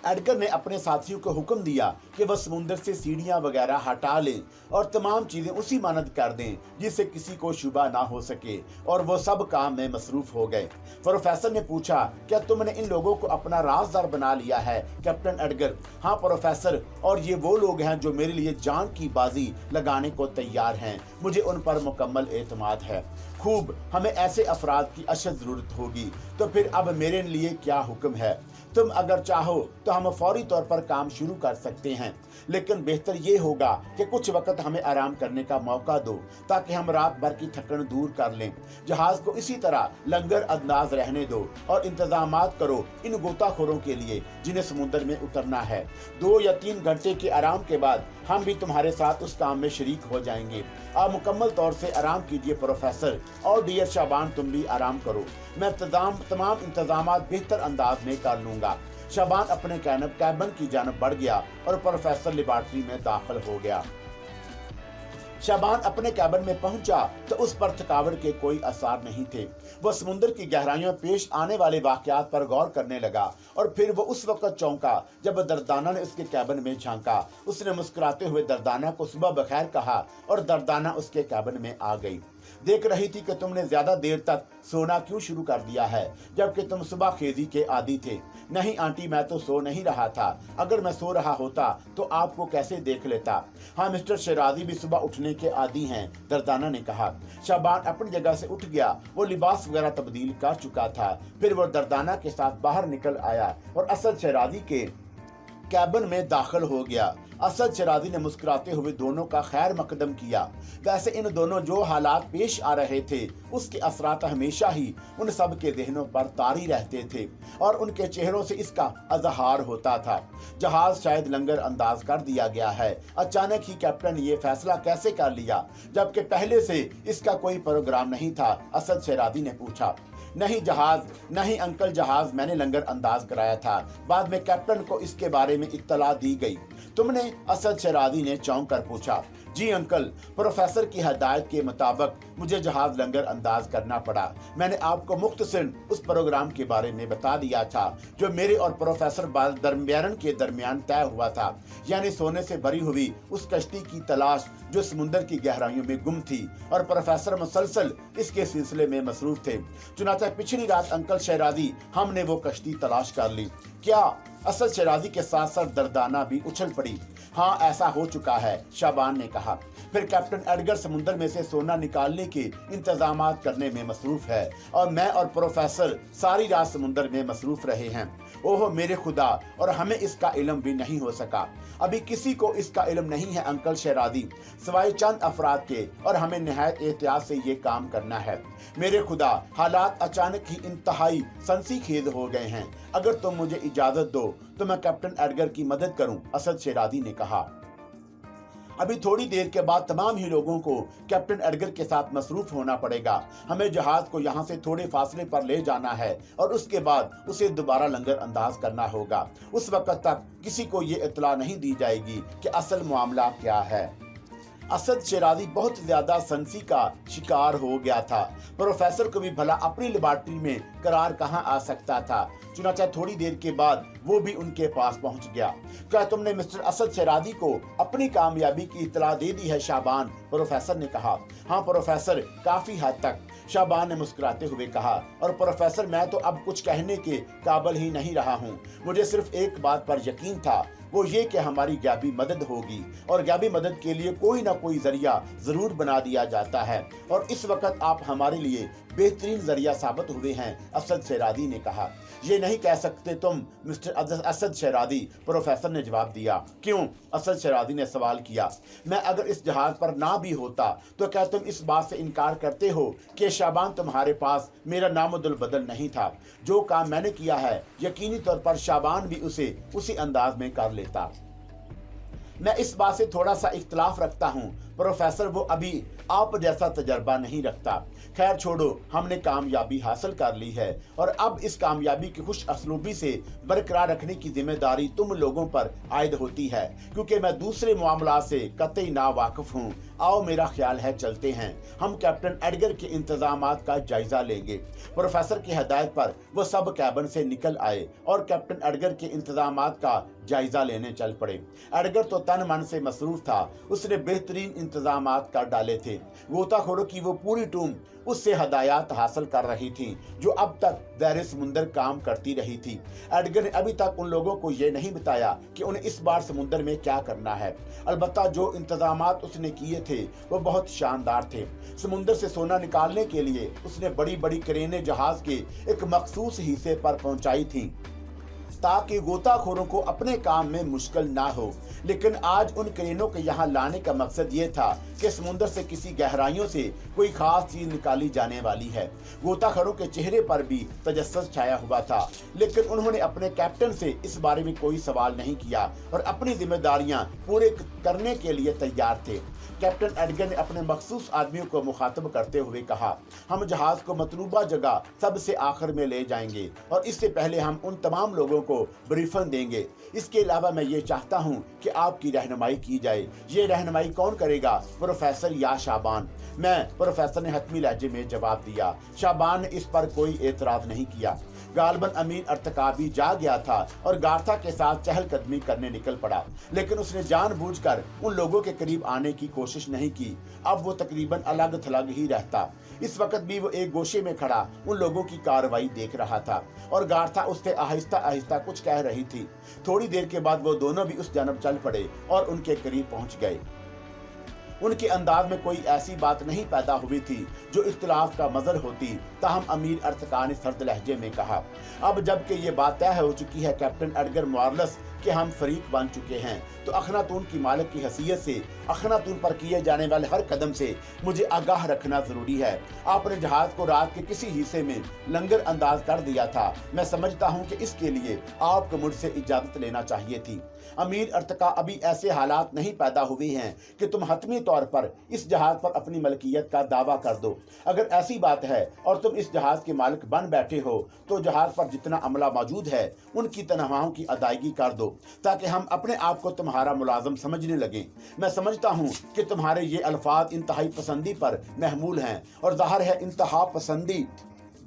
एडगर ने अपने साथियों को हुक्म दिया कि वह समुद्र से सीढ़ियां वगैरह हटा लें और तमाम चीजें उसी मानद कर दें जिससे किसी को शुबा ना हो सके, और वो सब काम में मसरूफ हो गए। प्रोफेसर ने पूछा, क्या तुमने इन लोगों को अपना राजदार बना लिया है कैप्टन एडगर? हाँ प्रोफेसर, और ये वो लोग हैं जो मेरे लिए जान की बाजी लगाने को तैयार हैं। मुझे उन पर मुकम्मल एतमाद है। खूब, हमें ऐसे अफराद की अशद जरूरत होगी। तो फिर अब मेरे लिए क्या हुक्म है? तुम अगर चाहो तो हम फौरी तौर पर काम शुरू कर सकते हैं, लेकिन बेहतर ये होगा कि कुछ वक्त हमें आराम करने का मौका दो ताकि हम रात भर की थकन दूर कर लें। जहाज को इसी तरह लंगर अंदाज रहने दो और इंतजामात करो इन गोताखोरों के लिए जिन्हें समुद्र में उतरना है। 2 या 3 घंटे के आराम के बाद हम भी तुम्हारे साथ उस काम में शरीक हो जाएंगे। आप मुकम्मल तौर से आराम कीजिए प्रोफेसर, और डियर शाबान तुम भी आराम करो। मैं तमाम इंतजामात बेहतर अंदाज में कर लूंगा। शाबान अपने कैबिन की जानब बढ़ गया और प्रोफेसर लेबॉर्ट्री में दाखिल हो गया। शाबान अपने कैबिन में पहुंचा तो उस पर थकावट के कोई आसार नहीं थे। वह समुद्र की गहराइयों में पेश आने वाले वाकयात पर गौर करने लगा और फिर वो उस वक्त चौंका जब दर्दाना ने उसके कैबिन में झांका। उसने मुस्कुराते हुए दर्दाना को सुबह बखैर कहा और दर्दाना उसके कैबिन में आ गई। देख रही थी कि तुमने ज्यादा देर तक सोना क्यों शुरू कर दिया है, जबकि तुम सुबह खेजी के आदी थे। नहीं आंटी, मैं तो सो नहीं रहा था। अगर मैं सो रहा होता तो आपको कैसे देख लेता। हाँ, मिस्टर शेराजी भी सुबह उठने के आदी हैं, दर्दाना ने कहा। शाबान अपनी जगह से उठ गया। वो लिबास वगैरह तब्दील कर चुका था। फिर वो दर्दाना के साथ बाहर निकल आया और असद शेराजी के कैबिन में दाखिल हो गया। असद शेराजी ने मुस्कुराते हुए दोनों का खैर मकदम किया। वैसे इन दोनों जो हालात पेश आ रहे थे उसके असरात हमेशा ही उन सब के जहनों पर तारी रहते थे और उनके चेहरों से इसका अजहार होता था। जहाज शायद लंगर अंदाज कर दिया गया है। अचानक ही कैप्टन ये फैसला कैसे कर लिया, जबकि पहले से इसका कोई प्रोग्राम नहीं था? असद शेराजी ने पूछा। नहीं अंकल, जहाज मैंने लंगर अंदाज कराया था। बाद में कैप्टन को इसके बारे में इत्तला दी गई। तुमने? असद शेराजी ने चौंक कर पूछा। जी अंकल, प्रोफेसर की हदायत के मुताबिक मुझे जहाज लंगर अंदाज करना पड़ा। मैंने आपको मुख्तसर उस प्रोग्राम के बारे में बता दिया था जो मेरे और प्रोफेसर बारबैरन के दरमियान तय हुआ था, यानी सोने से भरी हुई उस कश्ती की तलाश जो समुद्र की गहराइयों में गुम थी, और प्रोफेसर मुसलसल इसके सिलसिले में मसरूफ थे। चुनांचे पिछली रात अंकल शेराजी हमने वो कश्ती तलाश कर ली। क्या? असद शेराजी के साथ साथ दर्दाना भी उछल पड़ी। हाँ, ऐसा हो चुका है, शाबान ने कहा। फिर कैप्टन एडगर समुद्र में से सोना निकालने के इंतजामात करने में मसरूफ है और मैं और प्रोफेसर सारी रात समुद्र में मसरूफ रहे हैं। ओह मेरे खुदा, और हमें इसका इल्म भी नहीं हो सका। अभी किसी को इसका इल्म नहीं है अंकल शेराजी, सिवाय चंद अफराद के, और हमें निहायत एहतियात से ये काम करना है। मेरे खुदा, हालात अचानक ही इंतहाई सनसीखेज हो गए हैं। अगर तुम मुझे इजाजत दो तो मैं कैप्टन एडगर की मदद करूं, असद शेराजी ने कहा। अभी थोड़ी देर के बाद तमाम ही लोगों को कैप्टन एडगर के साथ मसरूफ होना पड़ेगा। हमें जहाज को यहाँ से थोड़े फासले पर ले जाना है और उसके बाद उसे दोबारा लंगर अंदाज करना होगा। उस वक्त तक किसी को ये इत्तला नहीं दी जाएगी कि असल मामला क्या है। असद शेराजी बहुत ज्यादा सनसी का शिकार हो गया था। प्रोफेसर को भी भला अपनी लेबॉर्ट्री में करार कहाँ आ सकता था। चुनांचे थोड़ी देर के बाद वो भी उनके पास पहुंच गया। क्या तुमने मिस्टर असद शेराजी को अपनी कामयाबी की इत्तला दे दी है शाबान? प्रोफेसर ने कहा। हाँ प्रोफेसर, काफी हद तक, शाबान ने मुस्कुराते हुए कहा। और प्रोफेसर, मैं तो अब कुछ कहने के काबिल ही नहीं रहा हूँ। मुझे सिर्फ एक बात पर यकीन था, वो ये कि हमारी गैबी मदद होगी, और गैबी मदद के लिए कोई ना कोई जरिया जरूर बना दिया जाता है, और इस वक्त आप हमारे लिए बेहतरीन जरिया साबित हुए हैं, असद शेराजी ने कहा। ये नहीं कह सकते तुम मिस्टर असद शेराजी, प्रोफेसर ने जवाब दिया। क्यों? असद शेराजी ने सवाल किया। मैं अगर इस जहाज पर ना भी होता तो क्या तुम इस बात से इनकार करते हो कि शाबान तुम्हारे पास मेरा नामुद्दुल बदल नहीं था? जो काम मैंने किया है यकीनी तौर पर शाबान भी उसे उसी अंदाज में कर लेता। मैं इस बात से थोड़ा सा इख्तलाफ रखता हूँ प्रोफेसर, वो अभी आप जैसा तजर्बा नहीं रखता। खैर छोड़ो, हमने कामयाबी हासिल कर ली है और अब इस कामयाबी की खुश असलूबी से बरकरार रखने की जिम्मेदारी तुम लोगों पर आयद होती है, क्योंकि मैं दूसरे मामला से कतई ना वाकिफ हूँ। आओ, मेरा ख्याल है चलते हैं, हम कैप्टन एडगर के इंतजामात का जायजा लेंगे। प्रोफेसर की हिदायत पर वो सब कैबिन से निकल आए और कैप्टन एडगर के इंतजामात का जायजा लेने चल पड़े। एडगर तो तन मन से मसरूफ था, उसने बेहतरीन इंतजामात कर डाले थे। गोताखोरों की वो पूरी टीम उससे हदायत हासिल कर रही थी जो अब तक दैर समुंदर काम करती रही थी। एडगर ने अभी तक उन लोगों को ये नहीं बताया कि उन्हें इस बार समुंदर में क्या करना है। अलबत्ता जो इंतजामात उसने किए थे वो बहुत शानदार थे। समुंदर से सोना निकालने के लिए उसने बड़ी बड़ी क्रेनें जहाज के एक मखसूस हिस्से पर पहुंचाई थी ताकि गोताखोरों को अपने काम में मुश्किल ना हो। लेकिन आज उन क्रेनों के यहाँ लाने का मकसद ये था कि समुद्र से किसी गहराइयों से कोई खास चीज निकाली जाने वाली है। गोताखोरों के चेहरे पर भी तजस्सुस छाया हुआ था, लेकिन उन्होंने अपने कैप्टन से इस बारे में कोई सवाल नहीं किया और अपनी जिम्मेदारियां पूरे करने के लिए तैयार थे। कैप्टन एडगर ने अपने मखसूस आदमियों को मुखातब करते हुए कहा, हम जहाज को मतलूबा जगह सबसे आखिर में ले जाएंगे और इससे पहले हम उन तमाम लोगों को ब्रीफन देंगे। इसके अलावा मैं ये चाहता हूँ कि आपकी रहनुमाई की जाए। ये रहनुमाई कौन करेगा, प्रोफेसर या शाबान? मैं, प्रोफेसर ने हतमी लहजे में जवाब दिया। शाबान ने इस पर कोई एतराज नहीं किया। गालबन अमीर अर्तका भी जा गया था और गार्था के साथ चहलकदमी करने निकल पड़ा, लेकिन उसने जानबूझकर उन लोगों के करीब आने की कोशिश नहीं की। अब वो तकरीबन अलग थलग ही रहता। इस वक्त भी वो एक गोशे में खड़ा उन लोगों की कार्रवाई देख रहा था और गार्था उससे आहिस्ता आहिस्ता कुछ कह रही थी। थोड़ी देर के बाद वो दोनों भी उस जानब चल पड़े और उनके करीब पहुंच गए। उनके अंदाज में कोई ऐसी बात नहीं पैदा हुई थी जो इख्तिलाफ का मजर होती। ताहम अमीर अर्तका ने सर्द लहजे में कहा, अब जबकि ये बात तय हो चुकी है कैप्टन एडगर मुआरलस कि हम फरीक बन चुके हैं, तो अखनातून की मालिक की हैसियत से अखनातून पर किए जाने वाले हर कदम से मुझे आगाह रखना जरूरी है। आपने जहाज को रात के किसी हिस्से में लंगर अंदाज कर दिया था। मैं समझता हूँ कि इसके लिए आपको मुझसे इजाजत लेना चाहिए थी। अमीर अर्तका, अभी ऐसे हालात नहीं पैदा हुए हैं कि तुम हतमी तौर पर इस जहाज पर अपनी मलकियत का दावा कर दो। अगर ऐसी बात है और तुम इस जहाज के मालिक बन बैठे हो तो जहाज पर जितना अमला मौजूद है उनकी तनख्वाहों की अदायगी कर दो ताकि हम अपने आप को तुम्हारा मुलाजिम समझने लगे। मैं समझता हूँ कि तुम्हारे ये अल्फाज इंतहाई पसंदी पर महमूल हैं और जाहिर है इंतहा पसंदी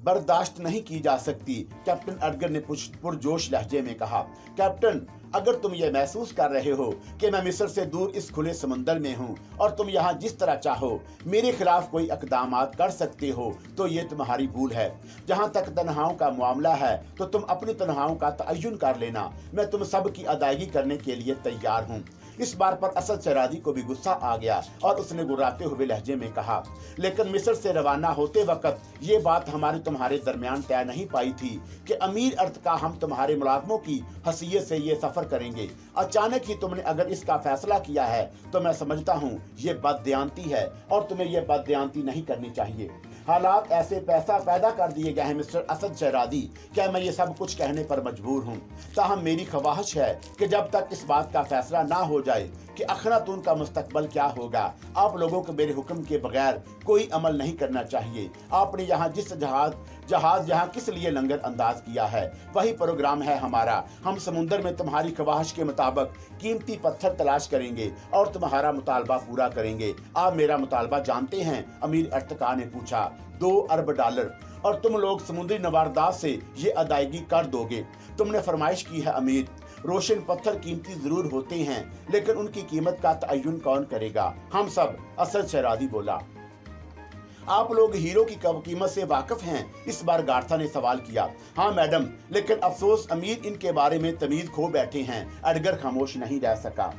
बर्दाश्त नहीं की जा सकती। कैप्टन एडगर ने पुरजोश लहजे में कहा, कैप्टन, अगर तुम ये महसूस कर रहे हो कि मैं मिस्र से दूर इस खुले समंदर में हूँ और तुम यहाँ जिस तरह चाहो मेरे खिलाफ कोई इक़दामात कर सकते हो तो ये तुम्हारी भूल है। जहाँ तक तनख्वाहों का मामला है तो तुम अपनी तनख्वाहों का तयन कर लेना। मैं तुम सब की अदायगी करने के लिए तैयार हूँ। इस बार पर असद शरादी को भी गुस्सा आ गया और उसने गुर्राते हुए लहजे में कहा, लेकिन मिस्र से रवाना होते वक्त ये बात हमारे तुम्हारे दरमियान तय नहीं पाई थी कि अमीर अर्तका हम तुम्हारे मुलाजमों की हैसियत से ये सफर करेंगे। अचानक ही तुमने अगर इसका फैसला किया है तो मैं समझता हूँ ये बददियानती है और तुम्हें ये बददियानती नहीं करनी चाहिए। हालात ऐसे पैसा पैदा कर दिए गए हैं मिस्टर असद शहरादी, क्या मैं ये सब कुछ कहने पर मजबूर हूँ। ताहम मेरी ख्वाहिश है कि जब तक इस बात का फैसला ना हो जाए कि अखनातून का मुस्तकबल क्या होगा, आप लोगों को मेरे हुक्म के बगैर कोई अमल नहीं करना चाहिए। आपने यहाँ जिस जहाज यहाँ किस लिए लंगर अंदाज किया है वही प्रोग्राम है हमारा। हम समुंदर में तुम्हारी ख्वाहिश के मुताबिक कीमती पत्थर तलाश करेंगे और तुम्हारा मुतालबा पूरा करेंगे। आप मेरा मुतालबा जानते हैं? अमीर अर्तका ने पूछा। 2 अरब डॉलर, और तुम लोग समुद्री नवारदात से ये अदायगी कर दोगे। तुमने फरमाइश की है अमीर। रोशन पत्थर कीमती जरूर होते हैं लेकिन उनकी कीमत का तयन कौन करेगा? हम सब, असद शहरादी बोला। आप लोग हीरो की कीमत से वाकिफ हैं? इस बार गार्था ने सवाल किया। हाँ मैडम, लेकिन अफसोस अमीर इनके बारे में तमीज खो बैठे हैं। एडगर खामोश नहीं रह सका।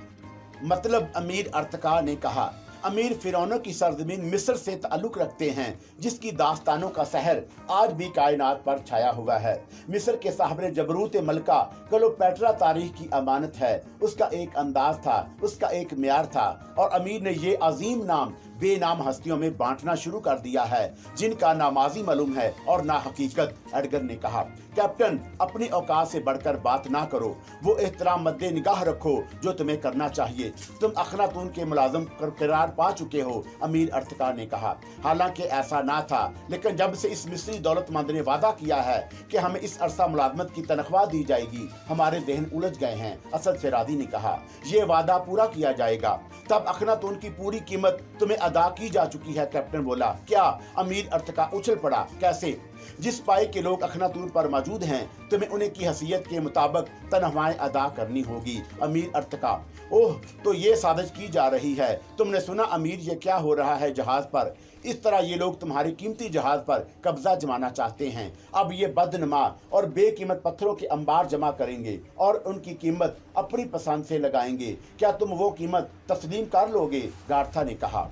मतलब? अमीर अर्तका ने कहा। अमीर फिरौनों की सरजमीन मिस्र से ताल्लुक रखते हैं जिसकी दास्तानों का सहर आज भी कायनात पर छाया हुआ है। मिस्र के साहबरे जबरूत मलका क्लोपेट्रा तारीख की अमानत है। उसका एक अंदाज था, उसका एक म्यार था और अमीर ने ये अजीम नाम बेनाम हस्तियों में बांटना शुरू कर दिया है, जिनका ना माजी मालूम है और ना हकीकत। एडगर ने कहा, कैप्टन, अपनी औकात से बढ़कर बात ना करो, वो एहतराम मद्दे निगाह रखो जो तुम्हें करना चाहिए। तुम अखनातून के मुलाजिम करार पा चुके हो, अमीर अर्तका ने कहा। हालांकि ऐसा ना था, लेकिन जब से इस मिस्री दौलतमंद ने वादा किया है कि हमें इस अरसा मुलाजमत की तनख्वाह दी जाएगी, हमारे जहन उलझ गए हैं, असद शेरादी ने कहा। ये वादा पूरा किया जाएगा। तब अखनातून की पूरी कीमत तुम्हें अदा की जा चुकी है, कैप्टन बोला। क्या? अमीर अर्तका उछल पड़ा। कैसे? जिस पाए के लोग अखनातून पर मौजूद हैं, तुम्हें उन्हें की हैसियत के मुताबिक तनख्वाहें अदा करनी होगी। अमीर अर्तका, ओह, तो ये साजिश की जा रही है। तुमने सुना अमीर, ये क्या हो रहा है जहाज पर? इस तरह ये लोग तुम्हारी कीमती जहाज पर कब्जा जमाना चाहते हैं। अब ये बदनमा और बेकीमत पत्थरों के अंबार जमा करेंगे और उनकी कीमत अपनी पसंद से लगाएंगे। क्या तुम वो कीमत तस्लीम कर लोगे? गार्था ने कहा।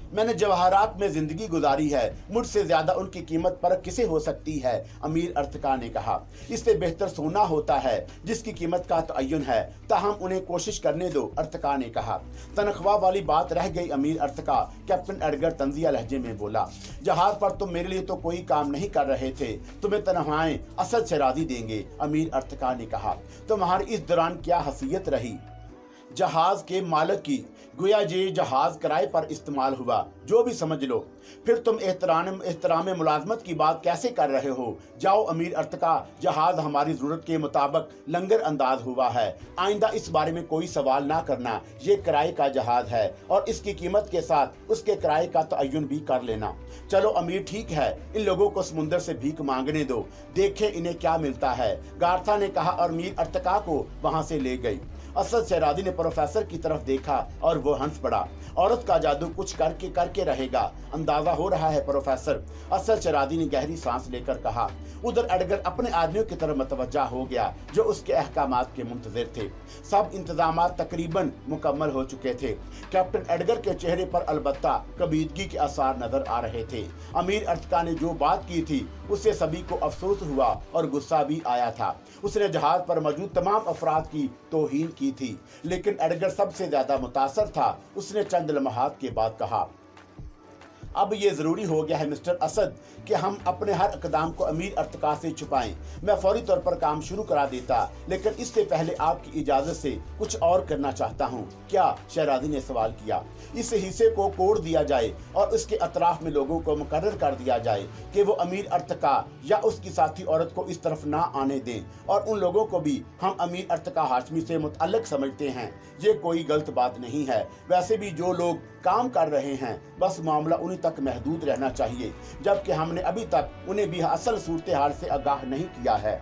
मैंने जवाहरात में जिंदगी गुजारी है, मुझसे ज्यादा उनकी कीमत पर किसे हो सकती है? अमीर अर्तका ने कहा। इससे बेहतर सोना होता है जिसकी कीमत का तयन है, ताहम उन्हें कोशिश करने दो, अर्तका ने कहा। तनख्वाह वाली बात रह गई, अमीर अर्तका, कैप्टन एडगर तंजिया लहजे में बोला। जहाज पर तुम मेरे लिए तो कोई काम नहीं कर रहे थे, तुम्हें तनख्वाहें असद शेरादी देंगे, अमीर अर्तका ने कहा। तुम्हारी इस दौरान क्या हैसियत रही जहाज के मालिक की? गोया ये जहाज किराए पर इस्तेमाल हुआ, जो भी समझ लो। फिर तुम एहतराम मुलाजमत की बात कैसे कर रहे हो? जाओ अमीर अर्तका, जहाज हमारी जरूरत के मुताबिक लंगर अंदाज हुआ है। आइंदा इस बारे में कोई सवाल ना करना। ये किराए का जहाज है और इसकी कीमत के साथ उसके किराए का तयन भी कर लेना। चलो अमीर, ठीक है, इन लोगों को समुद्र से भीख मांगने दो, देखें इन्हें क्या मिलता है, गार्था ने कहा और अमीर अर्तका को वहां से ले गई। असद शेरादी ने प्रोफेसर की तरफ देखा और वो हंस पड़ा। औरत का जादू कुछ करके रहेगा, अंदाजा हो रहा है प्रोफेसर, असद शेरादी ने गहरी सांस लेकर कहा। उधर एडगर अपने आदमियों की तरफ मतवज्जा हो गया जो उसके अहकामात के मुंतजिर थे। सब इंतजाम तकरीबन मुकम्मल हो चुके थे। कैप्टन एडगर के चेहरे पर अलबत्ता कबीदगी के आसार नजर आ रहे थे। अमीर अर्तका ने जो बात की थी उससे सभी को अफसोस हुआ और गुस्सा भी आया था। उसने जहाज पर मौजूद तमाम अफराद की तौहीन की थी, लेकिन एडगर सबसे ज्यादा मुतासर था। उसने चंद लम्हात के बाद कहा, अब ये जरूरी हो गया है मिस्टर असद कि हम अपने हर इकदाम को अमीर अर्तका से छुपाएं। मैं फौरी तौर पर काम शुरू करा देता, लेकिन इससे पहले आपकी इजाजत से कुछ और करना चाहता हूँ। क्या? शेरादी ने सवाल किया। इस हिस्से को कोड़ दिया जाए और उसके अतराफ में लोगों को मुकर्रर कर दिया जाए कि वो अमीर अर्तका या उसकी साथी औरत को इस तरफ ना आने दें, और उन लोगों को भी हम अमीर अर्तका हाशमी से मुतअल्लिक समझते हैं। ये कोई गलत बात नहीं है। वैसे भी जो लोग काम कर रहे हैं, बस मामला उन्हीं तक महदूद रहना चाहिए, जबकि हमने अभी तक उन्हें भी असल सूरत हाल से आगाह नहीं किया है।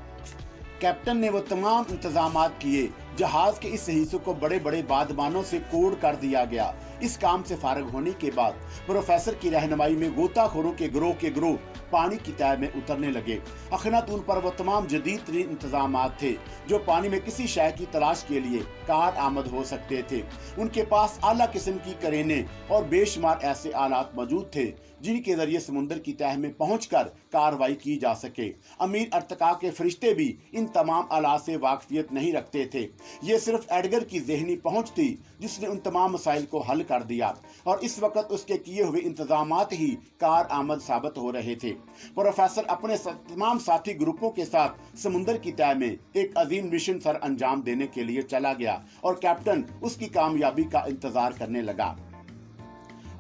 कैप्टन ने वो तमाम इंतजामात किए। जहाज के इस हिस्से को बड़े बड़े बादमानों से कोड कर दिया गया। इस काम से फारग होने के बाद प्रोफेसर की रहनुमाई में गोताखोरों के गिरोह पानी की तह में उतरने लगे। अखनातून पर वो तमाम जदीद तरीन इंतजामात थे जो पानी में किसी शय की तलाश के लिए कार आमद हो सकते थे। उनके पास आला किस्म की करेने और बेशुमार ऐसे आलात मौजूद थे जिनके जरिए समुद्र की तह में पहुंचकर कार्रवाई की जा सके। अमीर अर्तका के फरिश्ते भी इन तमाम आलात से वाकफियत नहीं रखते थे। ये सिर्फ एडगर की जहनी पहुंच थी जिसने उन तमाम मसाइल को हल कर दिया, और इस वक्त उसके किए हुए इंतजामात ही कार आमद साबित हो रहे थे। प्रोफेसर अपने तमाम साथी ग्रुपों के साथ समुद्र की तह में एक अजीम मिशन सर अंजाम देने के लिए चला गया और कैप्टन उसकी कामयाबी का इंतजार करने लगा।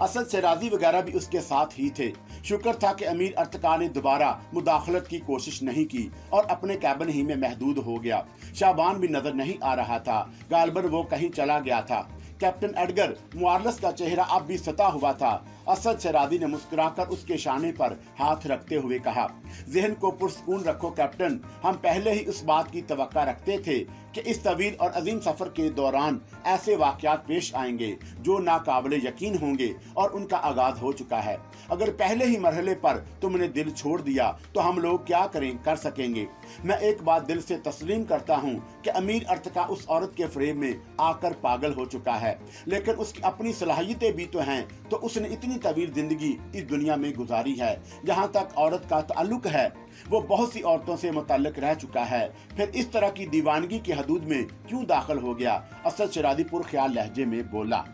असद शेराजी वगैरह भी उसके साथ ही थे। शुक्र था कि अमीर अर्तका ने दोबारा मुदाखलत की कोशिश नहीं की और अपने कैबिन ही में महदूद हो गया। शाबान भी नजर नहीं आ रहा था, गालबन वो कहीं चला गया था। कैप्टन एडगर मुआरलस का चेहरा अब भी सता हुआ था। असद शेरादी ने मुस्कुराकर उसके शाने पर हाथ रखते हुए कहा, जहन को पुरसकून रखो कैप्टन, हम पहले ही उस बात की तवक्का रखते थे कि इस तवील और अजीम सफर के दौरान ऐसे वाकयात पेश आएंगे जो नाकाबिले यकीन होंगे और उनका आगाज हो चुका है। अगर पहले ही मरहले पर तुमने दिल छोड़ दिया तो हम लोग क्या कर सकेंगे। मैं एक बात दिल से तस्लीम करता हूँ कि अमीर अर्तका उस औरत के फ्रेम में आकर पागल हो चुका है, लेकिन उसकी अपनी सलाहियतें भी तो हैं, तो उसने इतनी तवील जिंदगी इस दुनिया में गुजारी है। जहाँ तक औरत का ताल्लुक है, वो बहुत सी औरतों से मुतल्लिक रह चुका है, फिर इस तरह की दीवानगी की हदूद में क्यों दाखिल हो गया? असद शेरादी पुरख्याल लहजे में बोला।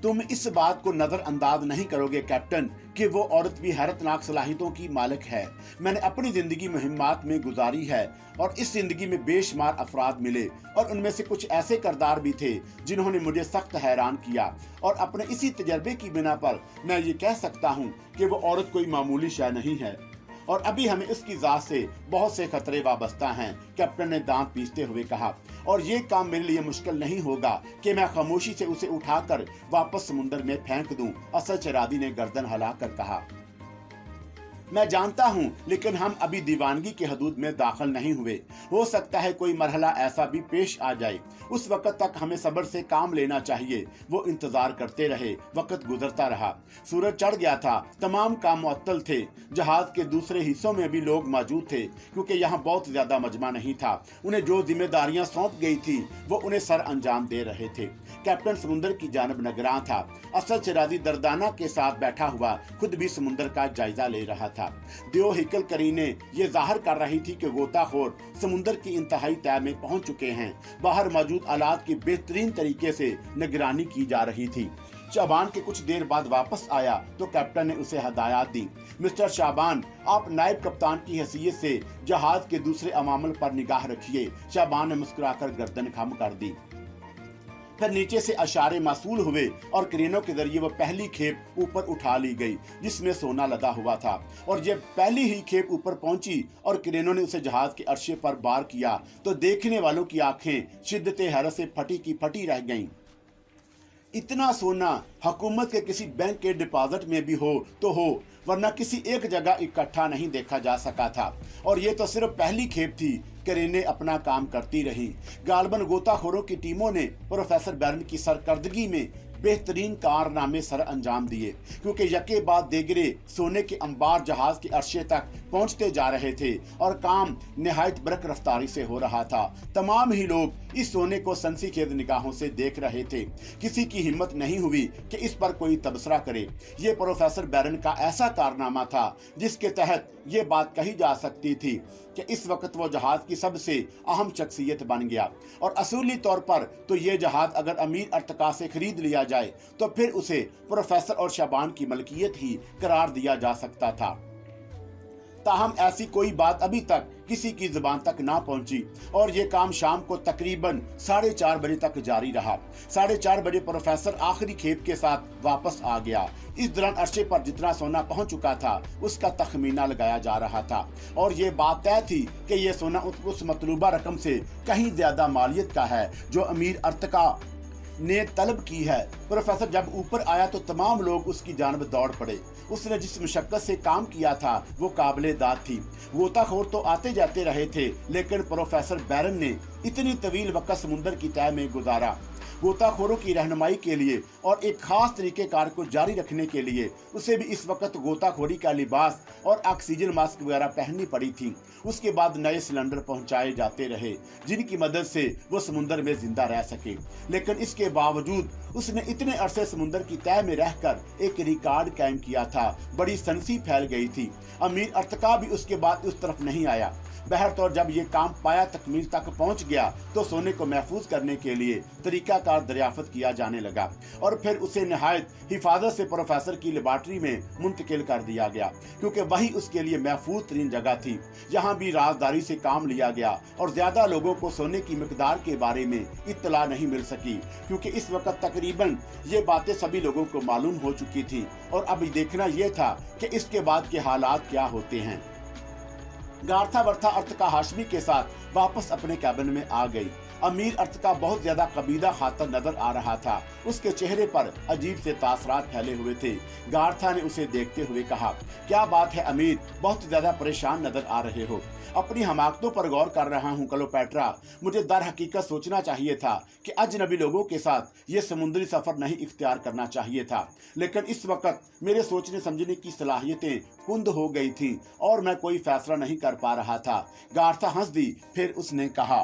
तुम इस बात को नजरअंदाज नहीं करोगे कैप्टन कि वो औरत भी हैरतनाक सलाहियतों की मालिक है। मैंने अपनी जिंदगी मुहिम्मात में गुजारी है और इस जिंदगी में बेशुमार अफराद मिले और उनमें से कुछ ऐसे किरदार भी थे जिन्होंने मुझे सख्त हैरान किया, और अपने इसी तजर्बे की बिना पर मैं ये कह सकता हूँ कि वो औरत कोई मामूली शय नहीं है और अभी हमें उसकी जात से बहुत से खतरे वाबस्ता हैं। कैप्टन ने दांत पीसते हुए कहा, और ये काम मेरे लिए मुश्किल नहीं होगा कि मैं खामोशी से उसे उठाकर वापस समुद्र में फेंक दूं। असद शरादी ने गर्दन हिलाकर कहा, मैं जानता हूँ, लेकिन हम अभी दीवानगी के हदूद में दाखिल नहीं हुए। हो सकता है कोई मरहला ऐसा भी पेश आ जाए, उस वक्त तक हमें सब्र से काम लेना चाहिए। वो इंतजार करते रहे। वक्त गुजरता रहा, सूरज चढ़ गया था, तमाम काम मुअत्तल थे। जहाज के दूसरे हिस्सों में भी लोग मौजूद थे, क्योंकि यहाँ बहुत ज्यादा मजमा नहीं था। उन्हें जो जिम्मेदारियां सौंप गई थी वो उन्हें सर अंजाम दे रहे थे। कैप्टन समुद्र की जानब नगरां था। असद शरादी दर्दाना के साथ बैठा हुआ खुद भी समुद्र का जायजा ले रहा था। दियो हिकल करीने ये जाहिर कर रही थी कि गोताखोर समुद्र की इंतहाई तह में पहुंच चुके हैं। बाहर मौजूद आलात की बेहतरीन तरीके से निगरानी की जा रही थी। शाबान के कुछ देर बाद वापस आया तो कैप्टन ने उसे हदायत दी, मिस्टर शाबान, आप नायब कप्तान की हैसियत से जहाज के दूसरे अमामल पर निगाह रखिए। शाबान ने मुस्कुराकर गर्दन खम कर दी। फिर नीचे से अशारे मासूल हुए और क्रेनों के जरिए वो पहली खेप ऊपर उठा ली गई जिसमें सोना लदा हुआ था, और जब पहली ही खेप ऊपर पहुंची और क्रेनों ने उसे जहाज के अर्शे पर बार किया तो देखने वालों की आंखें शिद्दत हैरत से फटी की फटी रह गईं। इतना सोना हुकूमत के किसी बैंक के डिपॉजिट में भी हो तो हो, वरना किसी एक जगह इकट्ठा नहीं देखा जा सका था। और ये तो सिर्फ पहली खेप थी। क्रेनें अपना काम करती रही। गालबन गोताखोरों की टीमों ने प्रोफेसर बैरन की सरकर्दगी में बेहतरीन कारनामे सर अंजाम दिए, क्योंकि यके बाद देगरे सोने के अंबार जहाज के अर्शे तक पहुंचते जा रहे थे और काम निहायत बरक रफ्तारी से हो रहा था। तमाम ही लोग इस सोने को सनसीखेज निगाहों से देख रहे थे। किसी की हिम्मत नहीं हुई कि इस पर कोई तबसरा करे। ये प्रोफेसर बैरन का ऐसा कारनामा था जिसके तहत ये बात कही जा सकती थी कि इस वक्त वो जहाज की सबसे अहम शख्सियत बन गया, और असूली तौर पर तो ये जहाज अगर अमीर अर्तका से खरीद लिया जाए तो फिर उसे प्रोफेसर और शाबान की मलकियत ही करार दिया जा सकता था। ताहम ऐसी कोई बात अभी तक किसी की जुबान तक ना पहुंची और ये काम शाम को तकरीबन 4:30 बजे तक जारी रहा। 4:30 बजे प्रोफेसर आखिरी खेप के साथ वापस आ गया। इस दौरान अर्शे पर जितना सोना पहुंच चुका था उसका तखमीना लगाया जा रहा था, और ये बात तय थी कि ये सोना उस मतलूबा रकम से कहीं ज्यादा मालियत का है जो अमीर अर्तका ने तलब की है। प्रोफेसर जब ऊपर आया तो तमाम लोग उसकी जानब दौड़ पड़े। उसने जिस मुशक्कत से काम किया था वो काबिले दाद थी। गोताखोर तो आते जाते रहे थे, लेकिन प्रोफेसर बैरन ने इतनी तवील वक्त समुद्र की तह में गुजारा। गोताखोरों की रहनुमाई के लिए और एक खास तरीकेकार को जारी रखने के लिए उसे भी इस वक्त गोताखोरी का लिबास और ऑक्सीजन मास्क वगैरह पहननी पड़ी थी। उसके बाद नए सिलेंडर पहुंचाए जाते रहे जिनकी मदद से वो समुद्र में जिंदा रह सके, लेकिन इसके बावजूद उसने इतने अरसे समुद्र की तह में रहकर एक रिकॉर्ड कायम किया था। बड़ी सनसी फैल गई थी। अमीर अर्तका भी उसके बाद उस तरफ नहीं आया। बहरतौर जब ये काम पाया तकमील तक पहुंच गया तो सोने को महफूज करने के लिए तरीकाकार दरियाफ्त किया जाने लगा और फिर उसे निहायत हिफाजत से प्रोफेसर की लेबॉर्ट्री में मुंतकिल कर दिया गया, क्योंकि वही उसके लिए महफूज तरीन जगह थी। यहाँ भी राजदारी से काम लिया गया और ज्यादा लोगों को सोने की मिकदार के बारे में इत्तला नहीं मिल सकी, क्योंकि इस वक्त तकरीबन ये बातें सभी लोगों को मालूम हो चुकी थी और अभी देखना यह था कि इसके बाद के हालात क्या होते हैं। गार्था वर्था अर्तका हाशमी के साथ वापस अपने कैबिन में आ गई। अमीर अर्तका बहुत ज्यादा कबीदा खातर नजर आ रहा था। उसके चेहरे पर अजीब से तासरात फैले हुए थे। गार्था ने उसे देखते हुए कहा, क्या बात है अमीर, बहुत ज्यादा परेशान नजर आ रहे हो। अपनी हमाकतों पर गौर कर रहा हूँ क्लोपेट्रा। मुझे दर हकीकत सोचना चाहिए था कि अजनबी लोगों के साथ ये समुद्री सफर नहीं इख्तियार करना चाहिए था, लेकिन इस वक्त मेरे सोचने समझने की सलाहियतें कुंद हो गई थी और मैं कोई फैसला नहीं कर पा रहा था। गार्था हंस दी। फिर उसने कहा,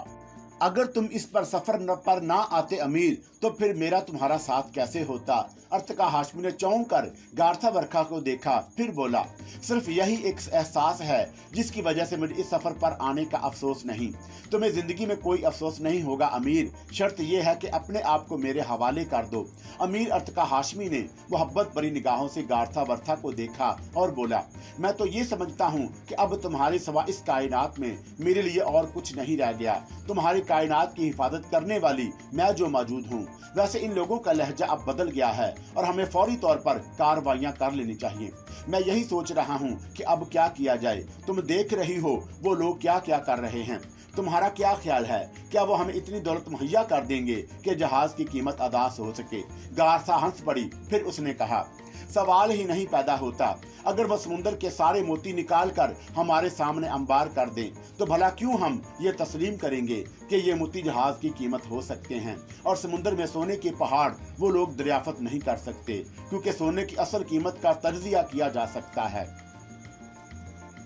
अगर तुम इस पर सफर पर ना आते अमीर, तो फिर मेरा तुम्हारा साथ कैसे होता। अर्तका हाशमी ने चौंक कर गार्थावर्का को देखा, फिर बोला, सिर्फ यही एक एहसास है जिसकी वजह से मुझे इस सफर पर आने का अफसोस नहीं। तुम्हें जिंदगी में कोई अफसोस नहीं होगा अमीर, शर्त यह है कि अपने आप को मेरे हवाले कर दो। अमीर अर्तका हाशमी ने मोहब्बत भरी निगाहों से गार्थावर्का को देखा और बोला, मैं तो ये समझता हूँ कि अब तुम्हारे सिवा इस कायनात में मेरे लिए और कुछ नहीं रह गया। तुम्हारी कायनात की हिफाजत करने वाली मैं जो मौजूद हूँ। वैसे इन लोगों का लहजा अब बदल गया है और हमें फौरी तौर पर कार्रवाइयां कर लेनी चाहिए। मैं यही सोच रहा हूँ कि अब क्या किया जाए। तुम देख रही हो वो लोग क्या क्या कर रहे हैं। तुम्हारा क्या ख्याल है, क्या वो हमें इतनी दौलत मुहैया कर देंगे कि जहाज की कीमत अदा हो सके। गार्था हंस पड़ी, फिर उसने कहा, सवाल ही नहीं पैदा होता। अगर वह समुद्र के सारे मोती निकाल कर हमारे सामने अंबार कर दें, तो भला क्यों हम ये तस्लीम करेंगे कि ये मोती जहाज की कीमत हो सकते हैं। और समुद्र में सोने के पहाड़ वो लोग दरियाफ्त नहीं कर सकते, क्योंकि सोने की असल कीमत का तज्जिया किया जा सकता है।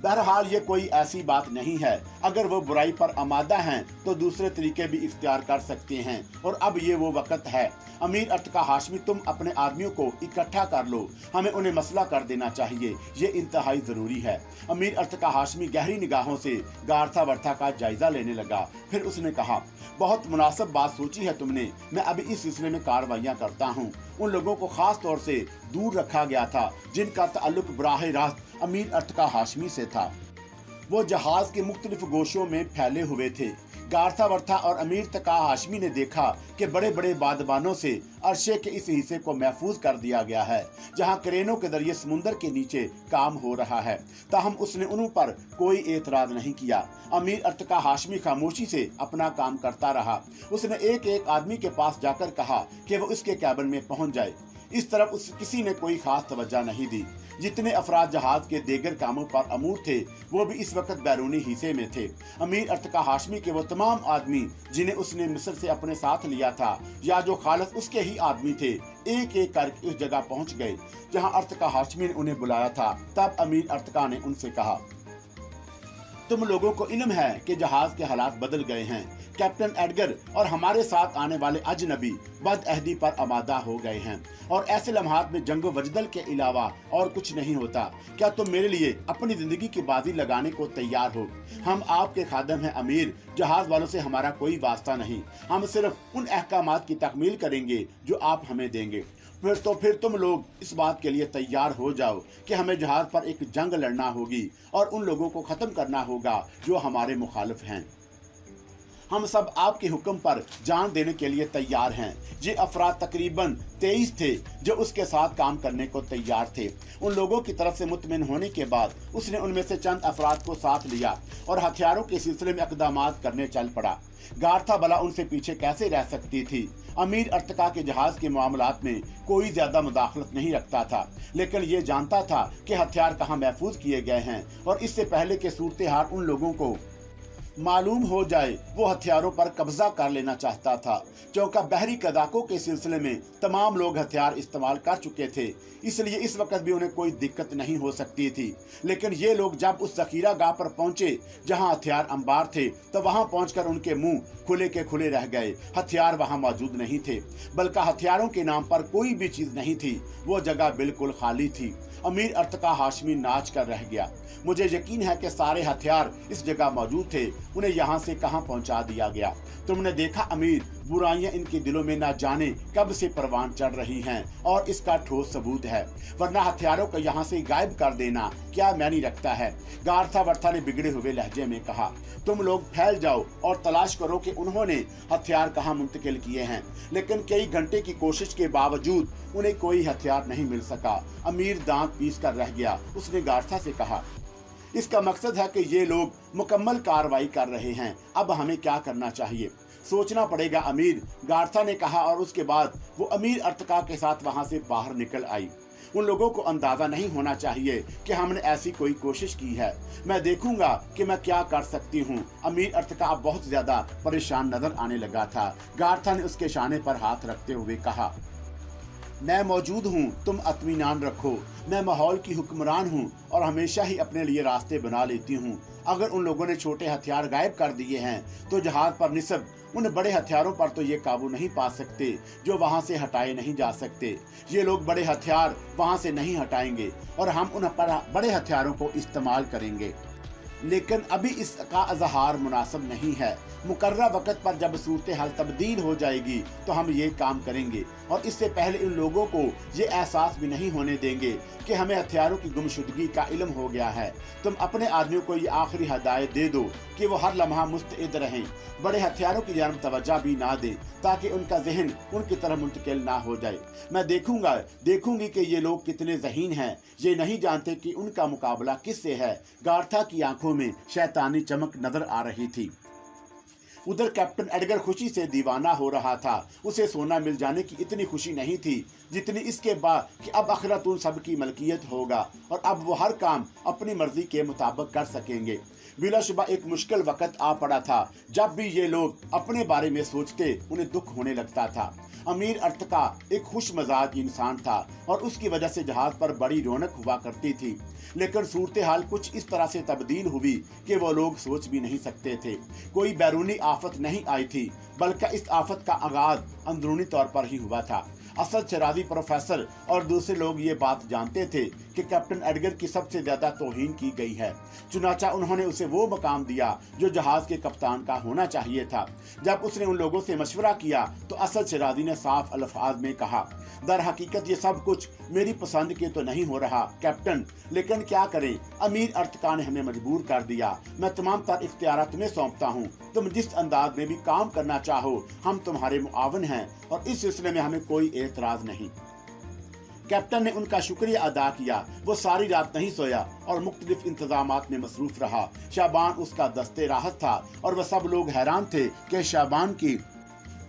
बहरहाल ये कोई ऐसी बात नहीं है। अगर वो बुराई पर आमादा हैं तो दूसरे तरीके भी इख्तियार कर सकते हैं, और अब ये वो वक्त है। अमीर अर्तका हाशमी, तुम अपने आदमियों को इकट्ठा कर लो, हमें उन्हें मसला कर देना चाहिए, ये इंतहाई जरूरी है। अमीर अर्तका हाशमी गहरी निगाहों से गार्थावर्का का जायजा लेने लगा, फिर उसने कहा, बहुत मुनासिब बात सोची है तुमने। मैं अभी इस सिलसिले में कार्रवाइयां करता हूँ। उन लोगों को खास तौर से दूर रखा गया था जिनका ताल्लुक बराह रास्त अमीर अर्तका हाशमी से था। वो जहाज के मुख्तलिफ गोशों में फैले हुए थे। गार्थावर्का और अमीर अर्तका हाशमी ने देखा कि बड़े बड़े बादबानों से अरशे के इस हिस्से को महफूज कर दिया गया है, जहां क्रेनों के जरिए समुद्र के नीचे काम हो रहा है। ताहम उसने उन पर कोई एतराज नहीं किया। अमीर अर्तका हाशमी खामोशी से अपना काम करता रहा। उसने एक एक आदमी के पास जाकर कहा कि वो उसके कैबिन में पहुंच जाए। इस तरफ किसी ने कोई खास तवज्जो नहीं दी। जितने अफराद जहाज के देगर कामों पर अमूर थे, वो भी इस वक्त बैरूनी हिस्से में थे। अमीर अर्तका हाशमी के वो तमाम आदमी जिन्हें उसने मिस्र से अपने साथ लिया था, या जो खालस उसके ही आदमी थे, एक एक करके उस जगह पहुंच गए जहां अर्तका हाशमी ने उन्हें बुलाया था। तब अमीर अर्तका ने उनसे कहा, तुम लोगों को इल्म है कि जहाज के हालात बदल गए हैं। कैप्टन एडगर और हमारे साथ आने वाले अजनबी बदअहदी पर आमादा हो गए हैं, और ऐसे लम्हात में जंगो वजदल के अलावा और कुछ नहीं होता। क्या तुम मेरे लिए अपनी जिंदगी की बाजी लगाने को तैयार हो? हम आपके खादम हैं अमीर, जहाज वालों से हमारा कोई वास्ता नहीं। हम सिर्फ उन अहकामात की तकमील करेंगे जो आप हमें देंगे। फिर तुम लोग इस बात के लिए तैयार हो जाओ कि हमें जहाज पर एक जंग लड़ना होगी और उन लोगों को खत्म करना होगा जो हमारे मुखालिफ हैं। हम सब आपके हुक्म पर जान देने के लिए तैयार हैं। ये अफराद तकरीबन 23 थे जो उसके साथ काम करने को तैयार थे। उन लोगों की तरफ से मुतमिन होने के बाद उसने उनमें से चंद अफराद को साथ लिया और हथियारों के सिलसिले में इक़दामात करने चल पड़ा। गार्था भला उनसे पीछे कैसे रह सकती थी? अमीर अर्तका के जहाज के मामलात में कोई ज्यादा मुदाखलत नहीं रखता था, लेकिन ये जानता था कि हथियार कहाँ महफूज किए गए हैं, और इससे पहले कि सूरत हाल उन लोगों को मालूम हो जाए, वो हथियारों पर कब्जा कर लेना चाहता था। क्योंकि बहरी कदाकों के सिलसिले में तमाम लोग हथियार इस्तेमाल कर चुके थे, इसलिए इस वक्त भी उन्हें कोई दिक्कत नहीं हो सकती थी। लेकिन ये लोग जब उस जखीरा गाह पर पहुंचे जहां हथियार अंबार थे, तो वहां पहुंचकर उनके मुंह खुले के खुले रह गए। हथियार वहां मौजूद नहीं थे, बल्कि हथियारों के नाम पर कोई भी चीज नहीं थी। वो जगह बिल्कुल खाली थी। अमीर अर्तका हाशमी नाच कर रह गया। मुझे यकीन है कि सारे हथियार इस जगह मौजूद थे, उन्हें यहाँ से कहाँ पहुँचा दिया गया। तुमने देखा अमीर, बुराइयां इनके दिलों में ना जाने कब से परवान चढ़ रही हैं, और इसका ठोस सबूत है। वरना हथियारों को यहाँ से गायब कर देना क्या मायने रखता है? गार्थावर्का ने बिगड़े हुए लहजे में कहा, तुम लोग फैल जाओ और तलाश करो कि उन्होंने हथियार कहाँ मुंतकिल किए हैं। लेकिन कई घंटे की कोशिश के बावजूद उन्हें कोई हथियार नहीं मिल सका। अमीर दांत पीस कर रह गया। उसने गार्था से कहा, इसका मकसद है कि ये लोग मुकम्मल कार्रवाई कर रहे हैं। अब हमें क्या करना चाहिए? सोचना पड़ेगा अमीर, गार्था ने कहा, और उसके बाद वो अमीर अर्तका के साथ वहां से बाहर निकल आई। उन लोगों को अंदाजा नहीं होना चाहिए कि हमने ऐसी कोई कोशिश की है। मैं देखूंगा कि मैं क्या कर सकती हूँ। अमीर अर्तका अब बहुत ज्यादा परेशान नजर आने लगा था। गार्था ने उसके शाने पर हाथ रखते हुए कहा, मैं मौजूद हूँ, तुम इत्मीनान रखो। मैं माहौल की हुक्मरान हूँ और हमेशा ही अपने लिए रास्ते बना लेती हूँ। अगर उन लोगों ने छोटे हथियार गायब कर दिए हैं तो जहाज पर निस्ब उन बड़े हथियारों पर तो ये काबू नहीं पा सकते जो वहां से हटाए नहीं जा सकते। ये लोग बड़े हथियार वहां से नहीं हटाएंगे और हम उन बड़े हथियारों को इस्तेमाल करेंगे, लेकिन अभी इसका इजहार मुनासिब नहीं है। मुकर्ररा वक्त पर जब सूरत हाल तब्दील हो जाएगी तो हम ये काम करेंगे और इससे पहले इन लोगों को ये एहसास भी नहीं होने देंगे कि हमें हथियारों की गुमशुदगी का इल्म हो गया है। तुम अपने आदमियों को ये आखिरी हदायत दे दो कि वो हर लम्हा मुस्तैद रहें, बड़े हथियारों की जानब तवज्जो भी ना दें ताकि उनका जहन उनकी तरफ मुंतकिल ना हो जाए। मैं देखूंगी कि ये लोग कितने ज़हीन हैं, ये नहीं जानते कि उनका मुकाबला किससे है। गार्था की आंखों में शैतानी चमक नजर आ रही थी। उधर कैप्टन एडगर खुशी से दीवाना हो रहा था। उसे सोना मिल जाने की इतनी खुशी नहीं थी जितनी इसके बाद कि अब अखनातून सबकी मलकियत होगा और अब वो हर काम अपनी मर्जी के मुताबिक कर सकेंगे। बिलाशुबा एक मुश्किल वक्त आ पड़ा था। जब भी ये लोग अपने बारे में सोचते उन्हें दुख होने लगता था। अमीर अर्तका एक खुश मजाज इंसान था और उसकी वजह से जहाज पर बड़ी रौनक हुआ करती थी, लेकिन सूरत हाल कुछ इस तरह से तब्दील हुई कि वो लोग सोच भी नहीं सकते थे। कोई बैरूनी आफत नहीं आई थी, बल्कि इस आफत का आगाज अंदरूनी तौर पर ही हुआ था। असद शराजी प्रोफेसर और दूसरे लोग ये बात जानते थे कि कैप्टन एडगर की सबसे ज्यादा तौहीन की गई है, चुनाचा उन्होंने उसे वो मकाम दिया जो जहाज के कप्तान का होना चाहिए था। जब उसने उन लोगों से मशवरा किया तो असद शराजी ने साफ अल्फाज में कहा, दर हकीकत ये सब कुछ मेरी पसंद के तो नहीं हो रहा कैप्टन, लेकिन क्या करें, अमीर अर्तका ने हमें मजबूर कर दिया। मैं तमाम तर इख्तियार तुम्हें सौंपता हूँ, तुम जिस अंदाज में भी काम करना चाहो हम तुम्हारे मुआवन हैं और इस सिलसिले में हमें कोई एतराज नहीं। कैप्टन ने उनका शुक्रिया अदा किया। वो सारी रात नहीं सोया और मुख्तलिफ इंतजामात में मसरूफ रहा। शाबान उसका दस्ते राहत था और वह सब लोग हैरान थे कि शाबान की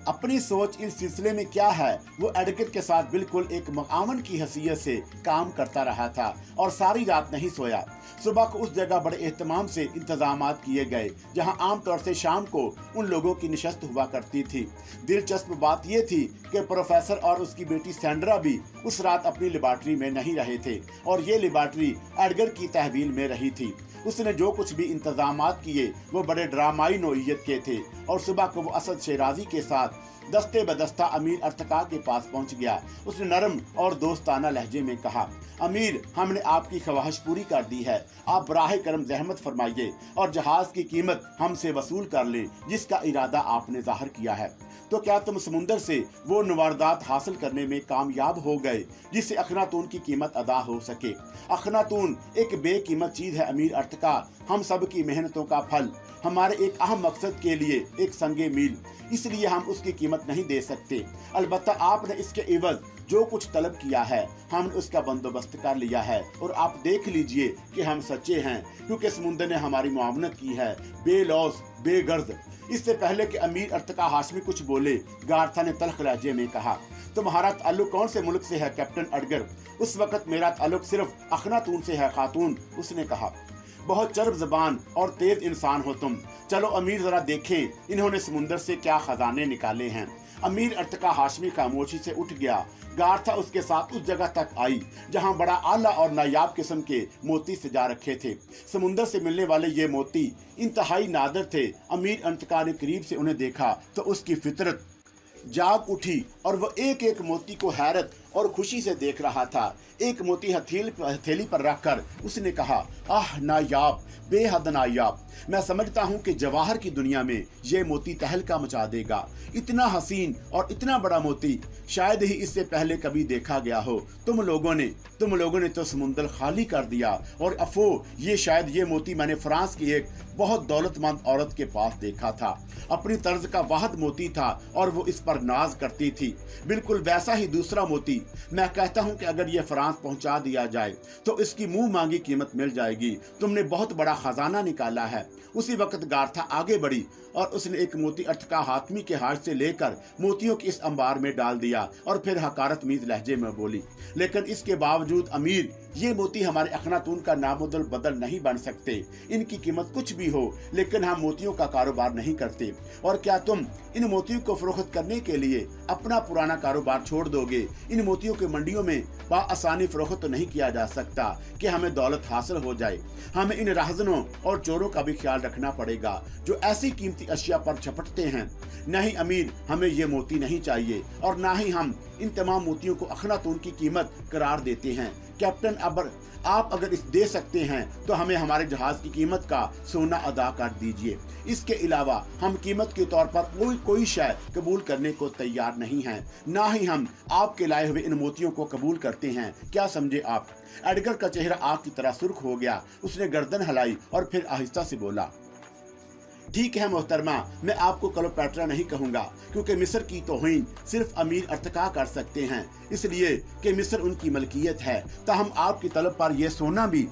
अपनी सोच इस सिलसिले में क्या है। वो एडगर के साथ बिल्कुल एक मुआवन की हैसियत से काम करता रहा था और सारी रात नहीं सोया। सुबह को उस जगह बड़े एहतमाम से इंतजामात किए गए जहां आमतौर से शाम को उन लोगों की नशस्त हुआ करती थी। दिलचस्प बात यह थी कि प्रोफेसर और उसकी बेटी सैंड्रा भी उस रात अपनी लेबॉर्ट्री में नहीं रहे थे और ये लेबॉर्ट्री एडगर की तहवील में रही थी। उसने जो कुछ भी इंतजामात किए वो बड़े ड्रामाई नोयत के थे और सुबह को वो असद शराजी के साथ दस्ते बदस्ता अमीर अर्तका के पास पहुंच गया। उसने नरम और दोस्ताना लहजे में कहा, अमीर, हमने आपकी ख्वाहिश पूरी कर दी है। आप बराह करम जहमत फरमाइए और जहाज की कीमत हमसे वसूल कर लें जिसका इरादा आपने जाहिर किया है। तो क्या तुम समुंदर से वो नवारदात हासिल करने में कामयाब हो गए जिससे अखनातून की कीमत अदा हो सके? अखनातून एक बेकीमत चीज है अमीर अर्तका, हम सब की मेहनतों का फल, हमारे एक अहम मकसद के लिए एक संगे मील, इसलिए हम उसकी कीमत नहीं दे सकते। अलबत्ता आपने इसके एवज जो कुछ तलब किया है हमने उसका बंदोबस्त कर लिया है और आप देख लीजिए कि हम सच्चे हैं, क्योंकि समुंदर ने हमारी मुआवनत की है बेलौस बेगर्ज। इससे पहले कि अमीर अर्तका हाशमी कुछ बोले, गार्था ने तल्ख लहजे में कहा, तुम्हारा ताल्लुक कौन से मुल्क से है कैप्टन एडगर? उस वक्त मेरा ताल्लुक सिर्फ अखनातून से है खातून, उसने कहा। बहुत चर्ब जबान और तेज इंसान हो तुम। चलो अमीर, जरा देखें इन्होंने समुंदर से क्या खजाने निकाले हैं। अमीर अर्तका हाशमी खामोशी से उठ गया। गार्था उसके साथ उस जगह तक आई जहां बड़ा आला और नायाब किस्म के मोती सजा रखे थे। समुंदर से मिलने वाले ये मोती इंतहाई नादर थे। अमीर अर्तका ने करीब से उन्हें देखा तो उसकी फितरत जाग उठी और वह एक एक मोती को हैरत और खुशी से देख रहा था। एक मोती हथेली पर रखकर उसने कहा, आह नायाब, बेहद नायाब। मैं समझता हूँ कि जवाहर की दुनिया में ये मोती तहलका मचा देगा। इतना हसीन और इतना बड़ा मोती शायद ही इससे पहले कभी देखा गया हो। तुम लोगों ने तो समुंदर खाली कर दिया और अफो, ये मोती मैंने फ्रांस की एक बहुत दौलतमंद औरत के पास देखा था। अपनी तर्ज का वाहद मोती था और वो इस पर नाज करती थी। बिल्कुल वैसा ही दूसरा मोती मैं कहता हूँ कि अगर ये फ्रांस पहुंचा दिया जाए तो इसकी मुंह मांगी कीमत मिल जाएगी। तुमने बहुत बड़ा खजाना निकाला है। उसी वक्त गार्था आगे बढ़ी और उसने एक मोती अर्तका हातमी के हाथ से लेकर मोतियों के इस अंबार में डाल दिया और फिर हकारतमीज लहजे में बोली, लेकिन इसके बावजूद अमीर, ये मोती हमारे अखनातून का नामुदल बदल नहीं बन सकते। इनकी कीमत कुछ भी हो, लेकिन हम मोतियों का कारोबार नहीं करते। और क्या तुम इन मोतियों को फरोख्त करने के लिए अपना पुराना कारोबार छोड़ दोगे? इन मोतियों की मंडियों में आसानी फरोख्त तो नहीं किया जा सकता कि हमें दौलत हासिल हो जाए। हमें इन राहजनों और चोरों का भी ख्याल रखना पड़ेगा जो ऐसी कीमती अशिया पर झपटते हैं। नहीं अमीर, हमें ये मोती नहीं चाहिए और ना ही हम इन तमाम मोतियों को अखनातून की कीमत करार देते हैं। कैप्टन, आप अगर इस दे सकते हैं तो हमें हमारे जहाज की कीमत का सोना अदा कर दीजिए। इसके अलावा हम कीमत के तौर पर कोई शय कबूल करने को तैयार नहीं हैं। ना ही हम आपके लाए हुए इन मोतियों को कबूल करते हैं। क्या समझे आप? एडगर का चेहरा आग की तरह सुर्ख हो गया। उसने गर्दन हिलाई और फिर आहिस्ता से बोला, ठीक है मोहतरमा, मैं आपको क्लोपेट्रा नहीं कहूंगा क्योंकि मिस्र की तौहीन सिर्फ अमीर अर्तका कर सकते हैं, इसलिए कि मिस्र उनकी मलकियत है। ताहम आपकी तलब पर यह सोना भी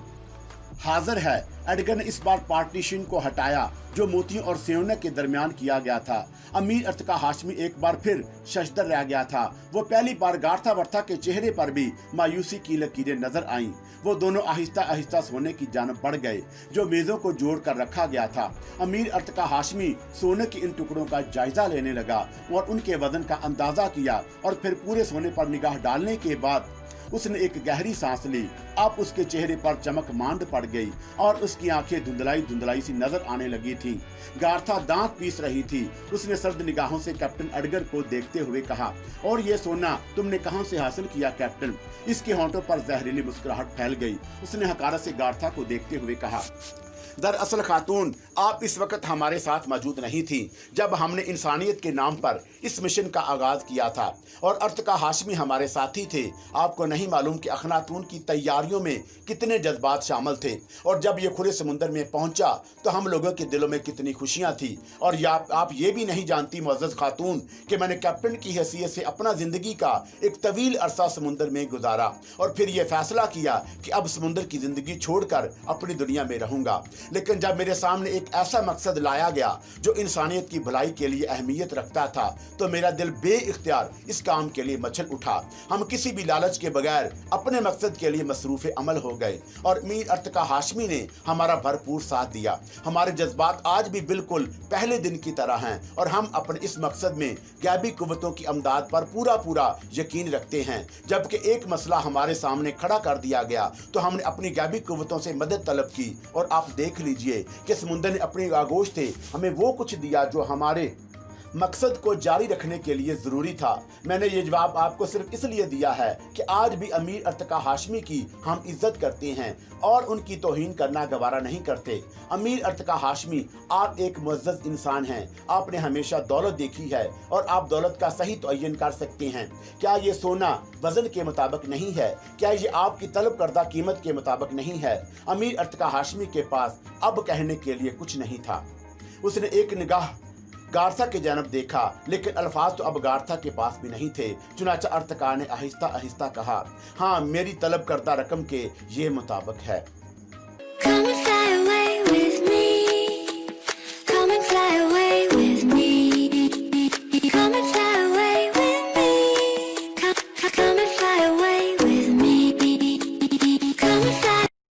हाजिर है। एडगर ने इस बार पार्टीशन को हटाया जो मोतियों और सेवने के दरमियान किया गया था। अमीर अर्तका हाशमी एक बार फिर शशदर रह गया था। वो पहली बार गार्था वर्था के चेहरे पर भी मायूसी की लकीरें नजर आईं। वो दोनों आहिस्ता आहिस्ता सोने की जानब बढ़ गए जो मेजों को जोड़ कर रखा गया था। अमीर अर्तका हाशमी सोने के इन टुकड़ों का जायजा लेने लगा और उनके वजन का अंदाजा किया और फिर पूरे सोने पर निगाह डालने के बाद उसने एक गहरी सांस ली। अब उसके चेहरे पर चमक मांद पड़ गई और उसकी आंखें धुंधलाई धुंधलाई सी नजर आने लगी थी। गार्था दांत पीस रही थी। उसने सर्द निगाहों से कैप्टन एडगर को देखते हुए कहा, और ये सोना तुमने कहां से हासिल किया कैप्टन? इसके होंठों पर जहरीली मुस्कुराहट फैल गई। उसने हकारत से गार्था को देखते हुए कहा, दरअसल खातून, आप इस वक्त हमारे साथ मौजूद नहीं थी जब हमने इंसानियत के नाम पर इस मिशन का आगाज किया था और अर्तका हाशमी हमारे साथी थे। आपको नहीं मालूम कि अखनातून की तैयारियों में कितने जज्बात शामिल थे और जब ये खुले समुद्र में पहुंचा तो हम लोगों के दिलों में कितनी खुशियां थी। और आप ये भी नहीं जानती मुअज़्ज़ज़ खातून कि मैंने कैप्टन की हैसियत से अपना जिंदगी का एक तवील अरसा समुद्र में गुजारा और फिर ये फैसला किया कि अब समुद्र की जिंदगी छोड़कर अपनी दुनिया में रहूंगा। लेकिन जब मेरे सामने एक ऐसा मकसद लाया गया जो इंसानियत की भलाई के लिए अहमियत रखता था तो मेरा दिल बेइख्तियार इस काम के लिए मचल उठा। हम किसी भी लालच के बगैर अपने मकसद के लिए मसरूफ़ अमल हो गए और मीर अर्तका हाशमी ने हमारा भरपूर साथ दिया। हमारे जज्बात आज भी बिल्कुल पहले दिन की तरह हैं और हम अपने इस मकसद में गैबी कुव्वतों की अमदाद पर पूरा यकीन रखते हैं। जबकि एक मसला हमारे सामने खड़ा कर दिया गया तो हमने अपनी गैबी कुव्वतों से मदद तलब की और आप देख लीजिए कि समुद्र ने अपनी आगोश से हमें वो कुछ दिया जो हमारे मकसद को जारी रखने के लिए जरूरी था। मैंने ये जवाब आपको सिर्फ इसलिए दिया है कि आज भी अमीर अर्तका हाशमी की हम इज्जत करते हैं और उनकी तौहीन करना गवारा नहीं करते। अमीर अर्तका हाशमी, आप एक मुअज़्ज़ज़ इंसान हैं। आपने हमेशा दौलत देखी है और आप दौलत का सही तयन कर सकते हैं। क्या ये सोना वजन के मुताबिक नहीं है? क्या ये आपकी तलब करदा कीमत के मुताबिक नहीं है? अमीर अर्तका हाशमी के पास अब कहने के लिए कुछ नहीं था। उसने एक निगाह गार्था के जानब देखा लेकिन अल्फाज तो अब गार्था के पास भी नहीं थे। चुनाचा अर्तका ने आहिस्ता आहिस्ता कहा, हाँ, मेरी तलब करदा रकम के ये मुताबिक है।